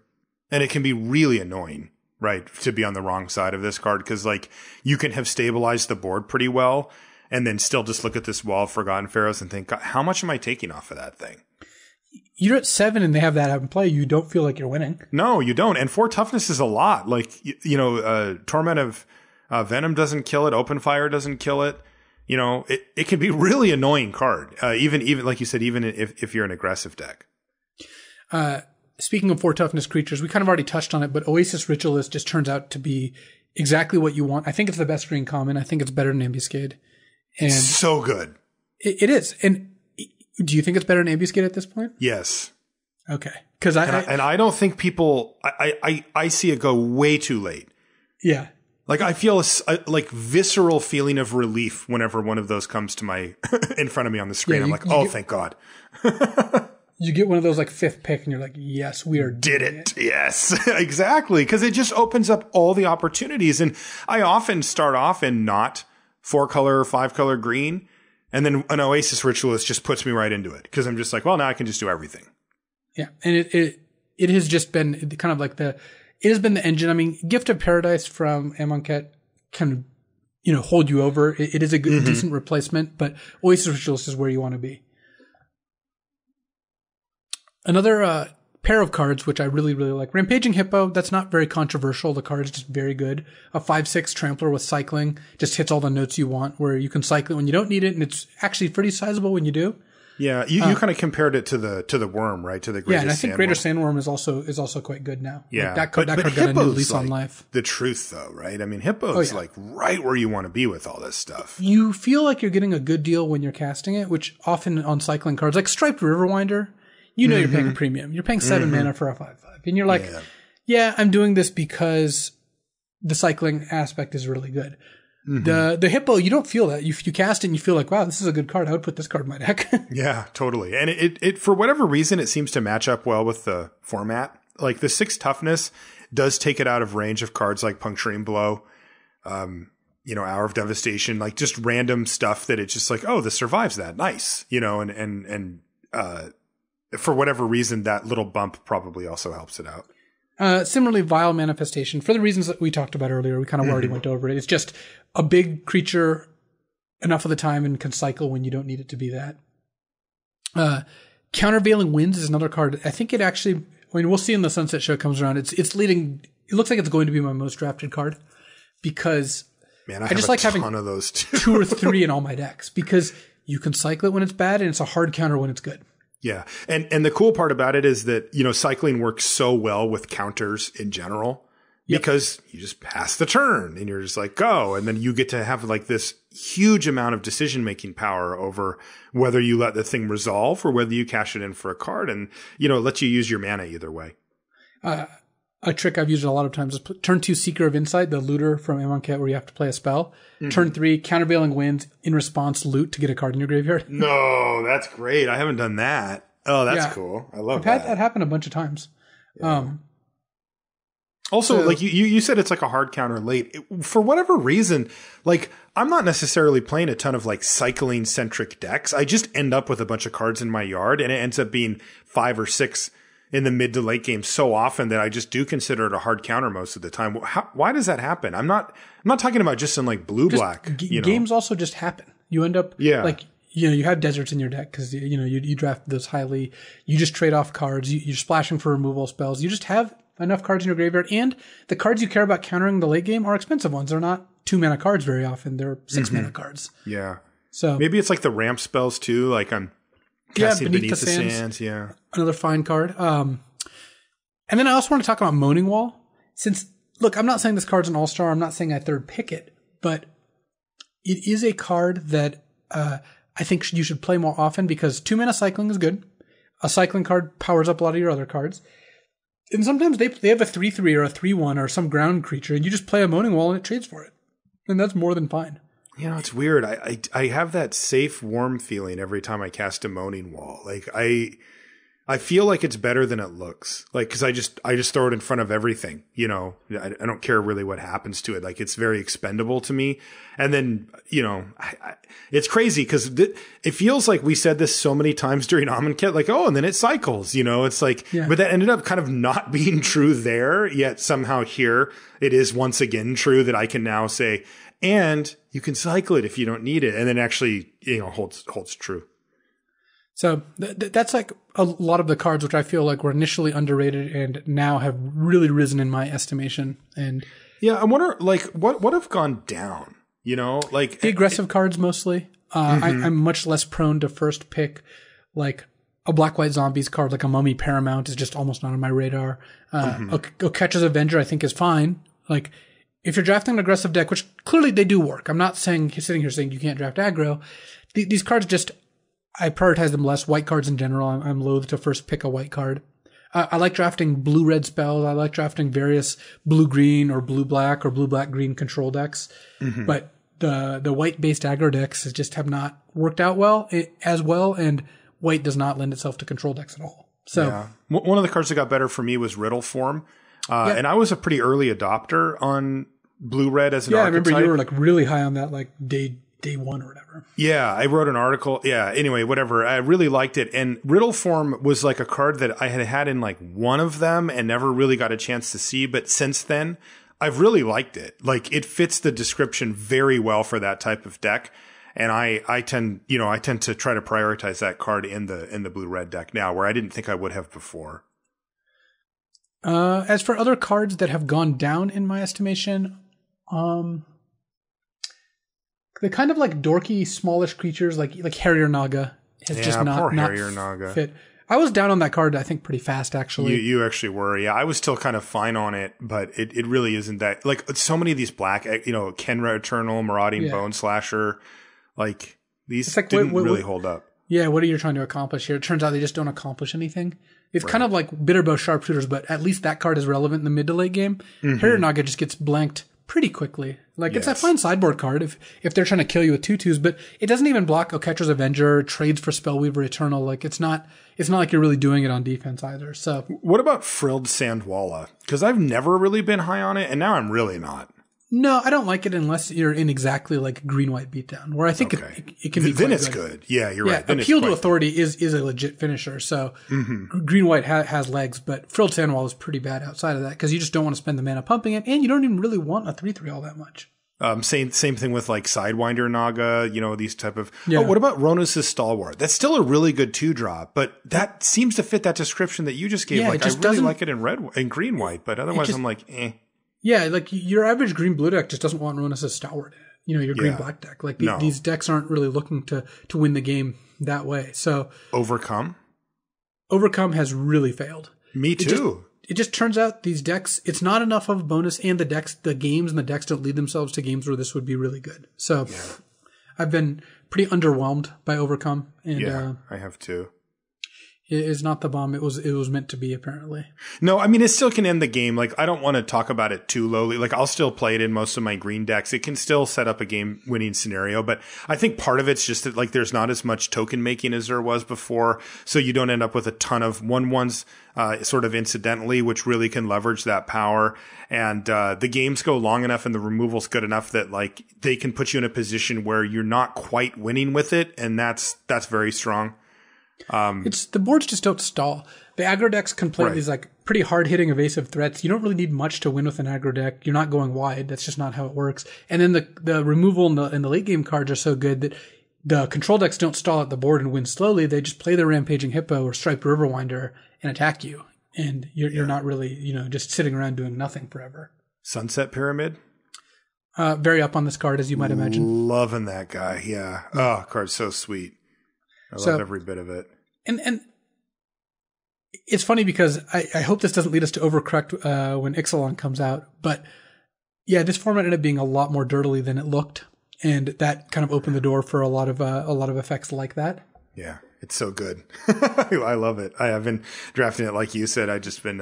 And it can be really annoying, right, to be on the wrong side of this card because, like, you can have stabilized the board pretty well and then still just look at this Wall of Forgotten Pharaohs and think, God, how much am I taking off of that thing? You're at 7 and they have that out in play. You don't feel like you're winning. No, you don't. And 4 toughness is a lot. Like, Torment of Venom doesn't kill it. Open Fire doesn't kill it. It can be really annoying card. Even like you said, even if you're an aggressive deck. Speaking of 4 toughness creatures, we kind of already touched on it, but Oasis Ritualist just turns out to be exactly what you want. I think it's the best green common. I think it's better than Ambuscade. And it's so good. It is. And do you think it's better than Ambuscade at this point? Yes. Okay. Because I don't think people. I see it go way too late. Yeah. Like I feel a visceral feeling of relief whenever one of those comes to my in front of me on the screen. I'm like, thank God. You get one of those like 5th pick and you're like, yes, we are did it. Yes, exactly. Because it just opens up all the opportunities. And I often start off in not 4-color or 5-color green. And then an Oasis Ritualist just puts me right into it. Because I'm just like, well, now I can just do everything. Yeah. And it has just been kind of like it has been the engine. I mean, Gift of Paradise from Amonkhet can, hold you over. It is a good, decent replacement, but Oasis Ritualist is where you want to be. Another pair of cards, which I really, really like. Rampaging Hippo, that's not very controversial. The card is just very good. A 5/6 Trampler with cycling just hits all the notes you want, where you can cycle it when you don't need it, and it's actually pretty sizable when you do. Yeah, you kind of compared it to the worm, right? To the greatest. Yeah, and I think Greater Sandworm is also quite good now. Yeah, like that card got a new lease on life. The truth, though, right? I mean, Hippo's like right where you want to be with all this stuff. You feel like you're getting a good deal when you're casting it, which often on cycling cards, like Striped Riverwinder, you're paying a premium. You're paying 7 mana for a 5/5, and you're like, yeah, I'm doing this because the cycling aspect is really good. The Hippo, you don't feel that. You cast it and you feel like, wow, this is a good card. I would put this card in my deck. Yeah, totally. And it for whatever reason, it seems to match up well with the format. Like the 6 toughness does take it out of range of cards like Puncturing Blow, Hour of Devastation, like just random stuff that it's just like, oh, this survives that. Nice. And for whatever reason, that little bump probably also helps it out. Similarly, Vile Manifestation, for the reasons that we talked about earlier, we kind of already went over it. It's just a big creature enough of the time and can cycle when you don't need it to be that. Countervailing Winds is another card. I think it actually, we'll see in the Sunset Show comes around. It's leading, it looks like it's going to be my most drafted card because I just like having of those too. 2 or 3 in all my decks because you can cycle it when it's bad and it's a hard counter when it's good. Yeah. And the cool part about it is that, cycling works so well with counters in general because you just pass the turn and you're just like, go. And then you get to have like this huge amount of decision making power over whether you let the thing resolve or whether you cash it in for a card. And, it lets you use your mana either way. A trick I've used a lot of times is turn 2 Seeker of Insight, the looter from Amonkhet where you have to play a spell. Turn 3, Countervailing Winds, in response, loot to get a card in your graveyard. No, that's great. I haven't done that. Oh, that's cool. I love that. I've had that happen a bunch of times. Yeah. Also, like you said, it's like a hard counter late. For whatever reason, like I'm not necessarily playing a ton of like cycling centric decks. I just end up with a bunch of cards in my yard and it ends up being 5 or 6 in the mid to late game so often that I just do consider it a hard counter most of the time. Why does that happen? I'm not talking about just in like blue-black. Games also just happen. You end up like you have deserts in your deck because, you draft those highly, you just trade off cards, you're splashing for removal spells. You just have enough cards in your graveyard, and the cards you care about countering the late game are expensive ones. They're not 2-mana cards very often. They're 6-mana cards. Yeah. So maybe it's like the ramp spells too, like I'm casting Beneath the Sands. Yeah. Another fine card. And then I also want to talk about Moaning Wall. Since, look, I'm not saying this card's an all-star. I'm not saying I third pick it, but it is a card that I think you should play more often because 2-mana cycling is good. A cycling card powers up a lot of your other cards. And sometimes they have a 3/3 or a 3/1 or some ground creature, and you just play a Moaning Wall and it trades for it. And that's more than fine. It's weird. I have that safe, warm feeling every time I cast a Moaning Wall. Like I feel like it's better than it looks. Like, cause I just throw it in front of everything, I don't care really what happens to it. Like, it's very expendable to me. And then, it's crazy cause it feels like we said this so many times during Amonkhet, like, oh, and then it cycles, it's like, but that ended up kind of not being true there, yet somehow here it is once again true that I can now say, and you can cycle it if you don't need it. And then actually, holds true. So that's like a lot of the cards which I feel like were initially underrated and now have really risen in my estimation. And yeah, I wonder like what have gone down, like the aggressive cards mostly. I'm much less prone to first pick like a Black-White Zombies card, like a Mummy Paramount is just almost not on my radar. Oketch's Avenger I think is fine. Like if you're drafting an aggressive deck, which clearly they do work. I'm not sitting here saying you can't draft aggro. These cards just, I prioritize them less. White cards in general, I'm loath to first pick a white card. I like drafting blue-red spells. I like drafting various blue-green or blue-black or blue-black-green control decks. But the white-based aggro decks just have not worked out as well, and white does not lend itself to control decks at all. So yeah. One of the cards that got better for me was Riddle Form. And I was a pretty early adopter on blue-red as an archetype. I remember you were like really high on that like day one or whatever. Yeah, I wrote an article. Yeah, anyway, whatever. I really liked it. And Riddle Form was like a card that I had in like one of them and never really got a chance to see. But since then, I've really liked it. Like it fits the description very well for that type of deck. And I tend to try to prioritize that card in the blue-red deck now, where I didn't think I would have before. As for other cards that have gone down in my estimation, the kind of like dorky, smallish creatures like Harrier Naga has just not Naga fit. I was down on that card, I think, pretty fast, actually. You actually were. Yeah, I was still kind of fine on it, but it really isn't that. Like, so many of these black, Kenra Eternal, Marauding Bone Slasher, like, these didn't really hold up. Yeah, what are you trying to accomplish here? It turns out they just don't accomplish anything. It's kind of like Bitterbow Sharpshooters, but at least that card is relevant in the mid to late game. Harrier Naga just gets blanked pretty quickly. Like, it's a fine sideboard card if they're trying to kill you with 2/2s, but it doesn't even block Oketch's Avenger, trades for Spellweaver Eternal. Like, it's not like you're really doing it on defense either. So what about Frilled Sandwalla? Because I've never really been high on it, and now I'm really not. No, I don't like it unless you're in exactly like green-white beatdown, where I think it can be then it's good. Yeah, you're right. Then Appeal to Authority is a legit finisher, so green-white has legs, but Frilled Sandwall is pretty bad outside of that because you just don't want to spend the mana pumping it, and you don't even really want a 3/3 all that much. Same thing with like Sidewinder Naga, these type of. Yeah. Oh, what about Ronus' Stalwart? That's still a really good 2-drop, but that seems to fit that description that you just gave. Yeah, like I really like it in green-white, but otherwise I'm like, eh. Yeah, like your average green-blue deck just doesn't want Ronus' Stalwart in it. Your green-black deck. Like these decks aren't really looking to win the game that way. So Overcome has really failed. Me too. It just turns out these decks, it's not enough of a bonus, and the games and the decks don't lead themselves to games where this would be really good. So I've been pretty underwhelmed by Overcome. And, I have too. It is not the bomb it was meant to be, apparently. No, I mean, it still can end the game. Like, I don't want to talk about it too lowly. Like, I'll still play it in most of my green decks. It can still set up a game-winning scenario. But I think part of it's just that, like, there's not as much token making as there was before. So you don't end up with a ton of 1/1s sort of incidentally, which really can leverage that power. And the games go long enough and the removal's good enough that, like, they can put you in a position where you're not quite winning with it. And that's very strong. It's the boards just don't stall. The aggro decks can play these like pretty hard hitting evasive threats. You don't really need much to win with an aggro deck. You're not going wide. That's just not how it works. And then the removal and the late game cards are so good that the control decks don't stall at the board and win slowly. They just play the Rampaging Hippo or Striped Riverwinder and attack you. And you're not really, just sitting around doing nothing forever. Sunset Pyramid? Very up on this card, as you might imagine. Loving that guy, yeah. Oh, card's so sweet. I love every bit of it. And it's funny because I hope this doesn't lead us to overcorrect when Ixalan comes out. But yeah, this format ended up being a lot more dirtily than it looked. And that kind of opened the door for a lot of effects like that. Yeah, it's so good. I love it. I have been drafting it like you said. I've just been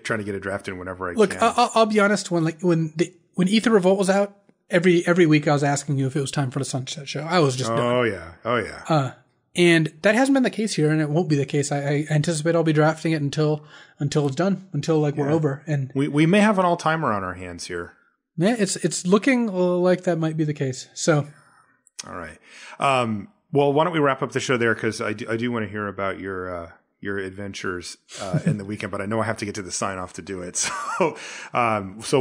trying to get a draft in whenever I can. Look, I'll be honest. When Ether Revolt was out, every week I was asking you if it was time for the Sunset Show. I was just done. Oh yeah. And that hasn't been the case here, and it won't be the case. I anticipate I'll be drafting it until it's done, until we're over. And we may have an all timer on our hands here. Yeah, it's looking like that might be the case. So, all right. Well, why don't we wrap up the show there, because I do want to hear about your adventures in the weekend, but I know I have to get to the sign off to do it. So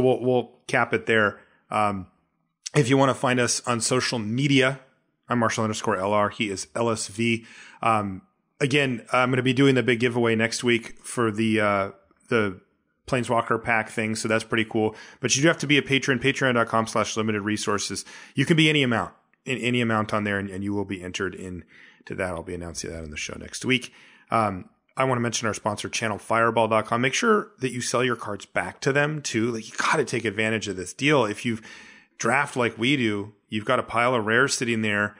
we'll cap it there. If you want to find us on social media, I'm Marshall_LR. He is LSV. Again, I'm going to be doing the big giveaway next week for the Planeswalker pack thing. So that's pretty cool. But you do have to be a patron, patreon.com/limited resources. You can be any amount on there, and you will be entered into that. I'll be announcing that on the show next week. I want to mention our sponsor, channelfireball.com. Make sure that you sell your cards back to them too. Like, you got to take advantage of this deal. If you draft like we do, you've got a pile of rares sitting there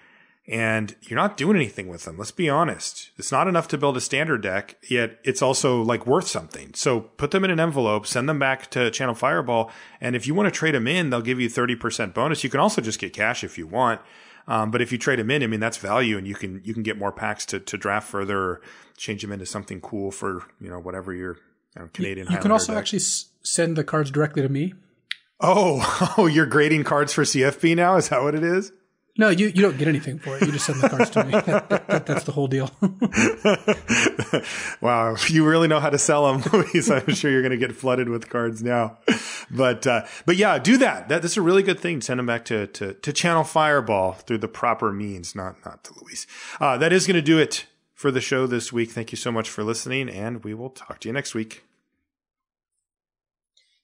and you're not doing anything with them. Let's be honest. It's not enough to build a standard deck, yet it's also like worth something. So put them in an envelope, send them back to Channel Fireball. And if you want to trade them in, they'll give you 30% bonus. You can also just get cash if you want. But if you trade them in, I mean, that's value, and you can get more packs to draft further, or change them into something cool for, whatever your Canadian Highlander You can also deck. actually send the cards directly to me. Oh, you're grading cards for CFP now? Is that what it is? No, you don't get anything for it. You just send the cards to me. That's the whole deal. Wow, you really know how to sell them, Luis. I'm sure you're going to get flooded with cards now. But yeah, do that. That's a really good thing. Send them back to Channel Fireball through the proper means, not to Luis. That is going to do it for the show this week. Thank you so much for listening, and we will talk to you next week.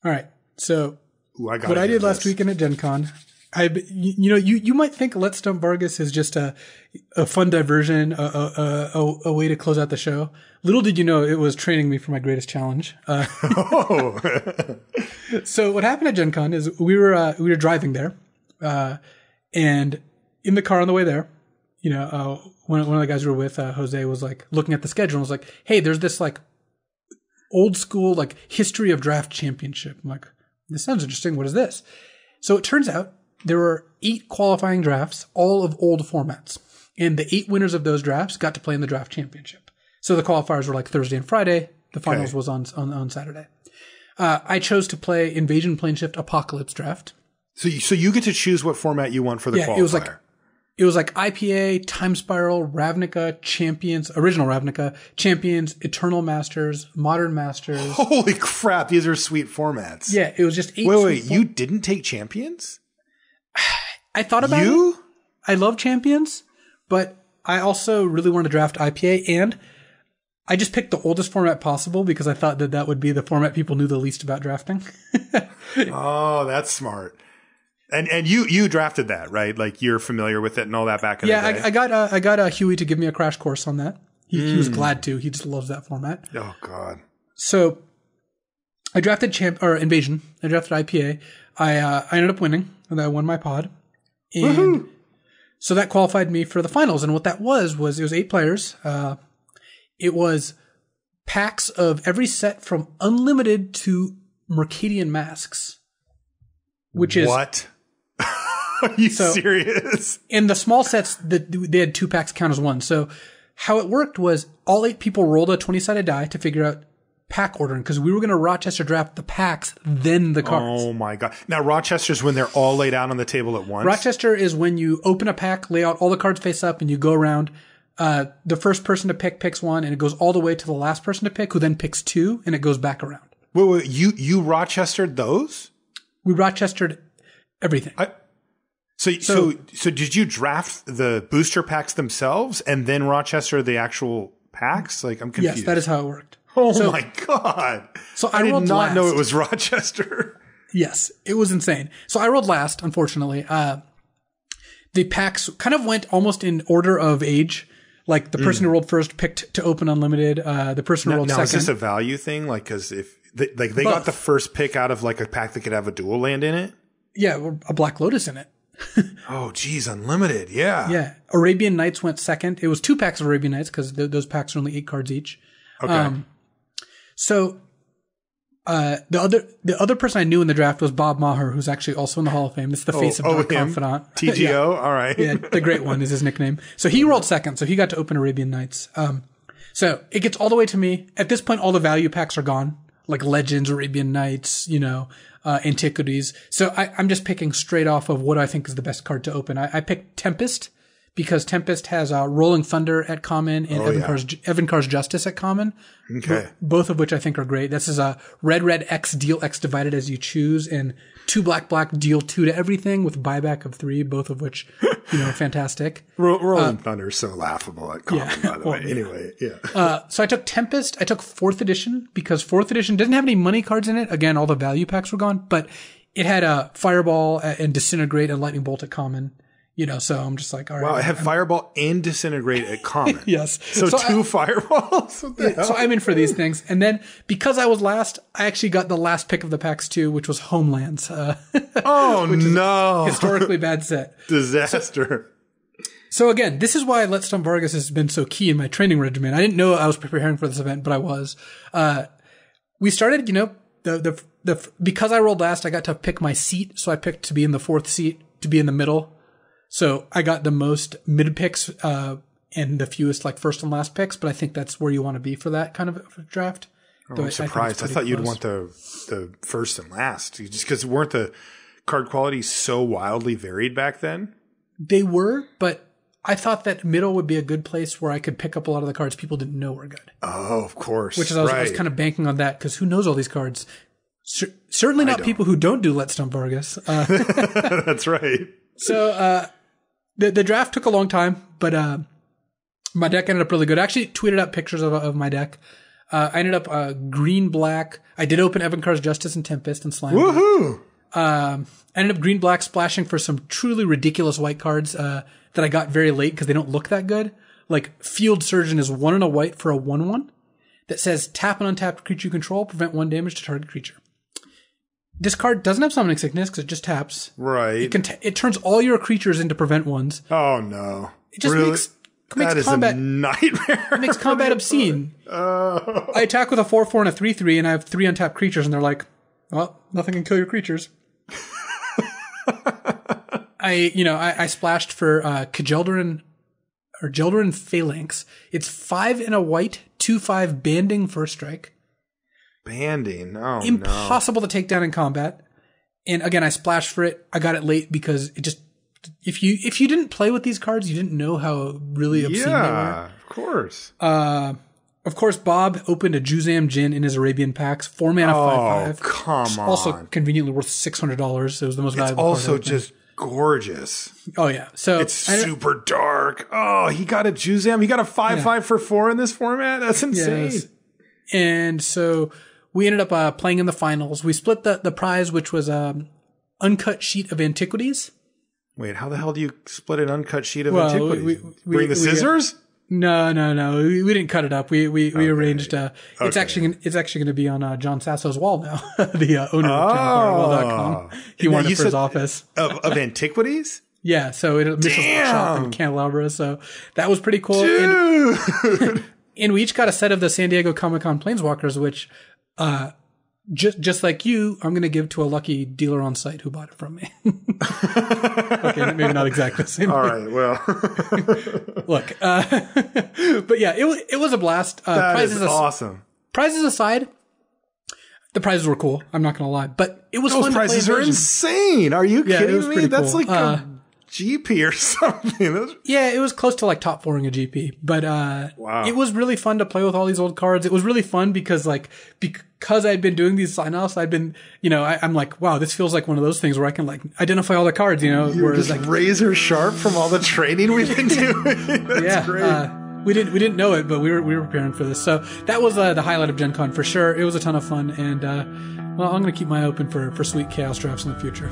All right. So what I did last weekend at Gen Con, you might think Let's Dump Vargas is just a fun diversion, a way to close out the show. Little did you know it was training me for my greatest challenge. So what happened at Gen Con is we were driving there, and in the car on the way there, one of the guys we were with, Jose, was like looking at the schedule and was like, "Hey, there's this like old school like history of draft championship." I'm like, "This sounds interesting. What is this?" So it turns out there were 8 qualifying drafts, all of old formats. And the 8 winners of those drafts got to play in the draft championship. So the qualifiers were like Thursday and Friday. The finals was on Saturday. I chose to play Invasion Planeshift Apocalypse Draft. So you get to choose what format you want for the qualifier. It was like IPA, Time Spiral, Ravnica, Champions, Original Ravnica, Champions, Eternal Masters, Modern Masters. Holy crap, these are sweet formats. Yeah, it was just 8. Wait, you didn't take Champions? I thought about it. I love Champions, but I also really wanted to draft IPA, and I just picked the oldest format possible because I thought that would be the format people knew the least about drafting. Oh, that's smart. And you drafted that, right? Like, you're familiar with it and all that back in the day. Yeah, I got Huey to give me a crash course on that. He was glad to. He just loves that format. Oh God. So I drafted Invasion. I drafted IPA. I ended up winning, and I won my pod. And woohoo! So that qualified me for the finals. And what that was it was 8 players. It was packs of every set from Unlimited to Mercadian Masks. Which is what? Are you serious? In the small sets, they had 2 packs count as one. So how it worked was all 8 people rolled a 20-sided die to figure out pack ordering, because we were going to Rochester draft the packs, then the cards. Oh my God. Now, Rochester's when they're all laid out on the table at once? Rochester is when you open a pack, lay out all the cards face up, and you go around. The first person to pick picks 1, and it goes all the way to the last person to pick, who then picks 2, and it goes back around. Wait, you Rochestered those? We Rochestered everything. So did you draft the booster packs themselves and then Rochester the actual packs? Like, I'm confused. Yes, that is how it worked. Oh my God. So I did rolled not last. know it was Rochester. Yes, it was insane. So I rolled last, unfortunately. The packs kind of went almost in order of age. Like the person who rolled first picked to open unlimited. The person who rolled second. Now, is this a value thing? Like, because if they got the first pick out of like a pack that could have a dual land in it? Yeah, a Black Lotus in it. Oh, geez, unlimited. Yeah. Yeah. Arabian Nights went second. It was 2 packs of Arabian Nights because those packs are only 8 cards each. Okay. So the other person I knew in the draft was Bob Maher, who's actually also in the Hall of Fame. It's the face of Dark Confidant. TGO? Yeah. All right. Yeah, the Great One is his nickname. So he rolled second, so he got to open Arabian Nights. So it gets all the way to me. At this point, all the value packs are gone, like Legends, Arabian Nights, Antiquities. So I'm just picking straight off of what I think is the best card to open. I picked Tempest because Tempest has Rolling Thunder at common and Evan Carr's Justice at common. Okay. Both of which I think are great. This is a red X, deal X divided as you choose, and 2 black deal 2 to everything with buyback of 3, both of which, fantastic. Rolling Thunder is so laughable at common, by the way. Anyway, yeah. So I took Tempest. I took 4th edition because 4th edition doesn't have any money cards in it. Again, all the value packs were gone, but it had a Fireball and Disintegrate and Lightning Bolt at common. So I'm just like, all right. Wow, I have Fireball and Disintegrate at common. Yes. So 2 Fireballs? What the hell? So I'm in for these things. And then because I was last, I actually got the last pick of the packs too, which was Homelands. Oh, no. Historically bad set. Disaster. So again, this is why Let's Dump Vargas has been so key in my training regimen. I didn't know I was preparing for this event, but I was. We started, because I rolled last, I got to pick my seat. So I picked to be in the 4th seat, to be in the middle. So I got the most mid picks and the fewest like first and last picks, but I think that's where you want to be for that kind of draft. Oh, I'm surprised. I thought you'd want the first and last, just because weren't the card quality so wildly varied back then? They were, but I thought that middle would be a good place where I could pick up a lot of the cards people didn't know were good. Oh, of course. Which is I was kind of banking on that because who knows all these cards? Certainly not people who don't do Let's Dump Vargas. That's right. So the draft took a long time, but my deck ended up really good. I actually tweeted out pictures of my deck. I ended up green-black. I did open Evan Carr's Justice and Tempest and Slime. Woohoo! I ended up green-black splashing for some truly ridiculous white cards that I got very late because they don't look that good. Like Field Surgeon is 1 and a white for a 1/1 that says tap an untapped creature you control, prevent 1 damage to target creature. This card doesn't have summoning sickness because it just taps. Right. It turns all your creatures into prevent 1s. Oh no! It just makes combat a nightmare. It makes combat obscene. I attack with a 4/4 and a 3/3, and I have 3 untapped creatures, and they're like, "Well, nothing can kill your creatures." I splashed for Kjeldren Phalanx. It's 5 and a white, 2/5 banding first strike. Banding. Oh, impossible to take down in combat. And again, I splashed for it. I got it late because it just, if you didn't play with these cards, you didn't know how really obscene they were. Yeah, of course. Of course, Bob opened a Juzam Jin in his Arabian packs, 4 mana, 5/5. Come on. Also conveniently worth $600. It was the most valuable card. It's also just gorgeous. Oh yeah. So it's super dark. Oh, he got a Juzam. He got a 5/5 for 4 in this format. That's insane. Yes. And so we ended up playing in the finals. We split the prize, which was uncut sheet of Antiquities. Wait, how the hell do you split an uncut sheet of Antiquities? Bring the scissors? No. We didn't cut it up. We arranged. It's actually going to be on John Sasso's wall now. The owner of ChannelFireball.com. He wanted it for his office of Antiquities. Yeah, so it Mitchell's shop in Candelabra. So that was pretty cool. Dude. And we each got a set of the San Diego Comic-Con Planeswalkers, which, just like you, I'm going to give to a lucky dealer on site who bought it from me. Okay, maybe not exactly the same. All right, well. Look, but yeah, it was a blast. That is awesome. Prizes aside, the prizes were cool. I'm not going to lie, but it was fun to play. Those prizes are insane. Are you kidding me? Pretty That's cool. like GP or something. Yeah, it was close to like top 4ing a GP, but wow. It was really fun to play with all these old cards. It was really fun because I'd been doing these sign-offs, I'd been, I'm like, wow, this feels like one of those things where I can like identify all the cards, You're just like razor sharp from all the training we've been doing. That's great. We didn't know it, but we were preparing for this. So that was the highlight of Gen Con for sure. It was a ton of fun, and I'm going to keep my eye open for sweet chaos drafts in the future.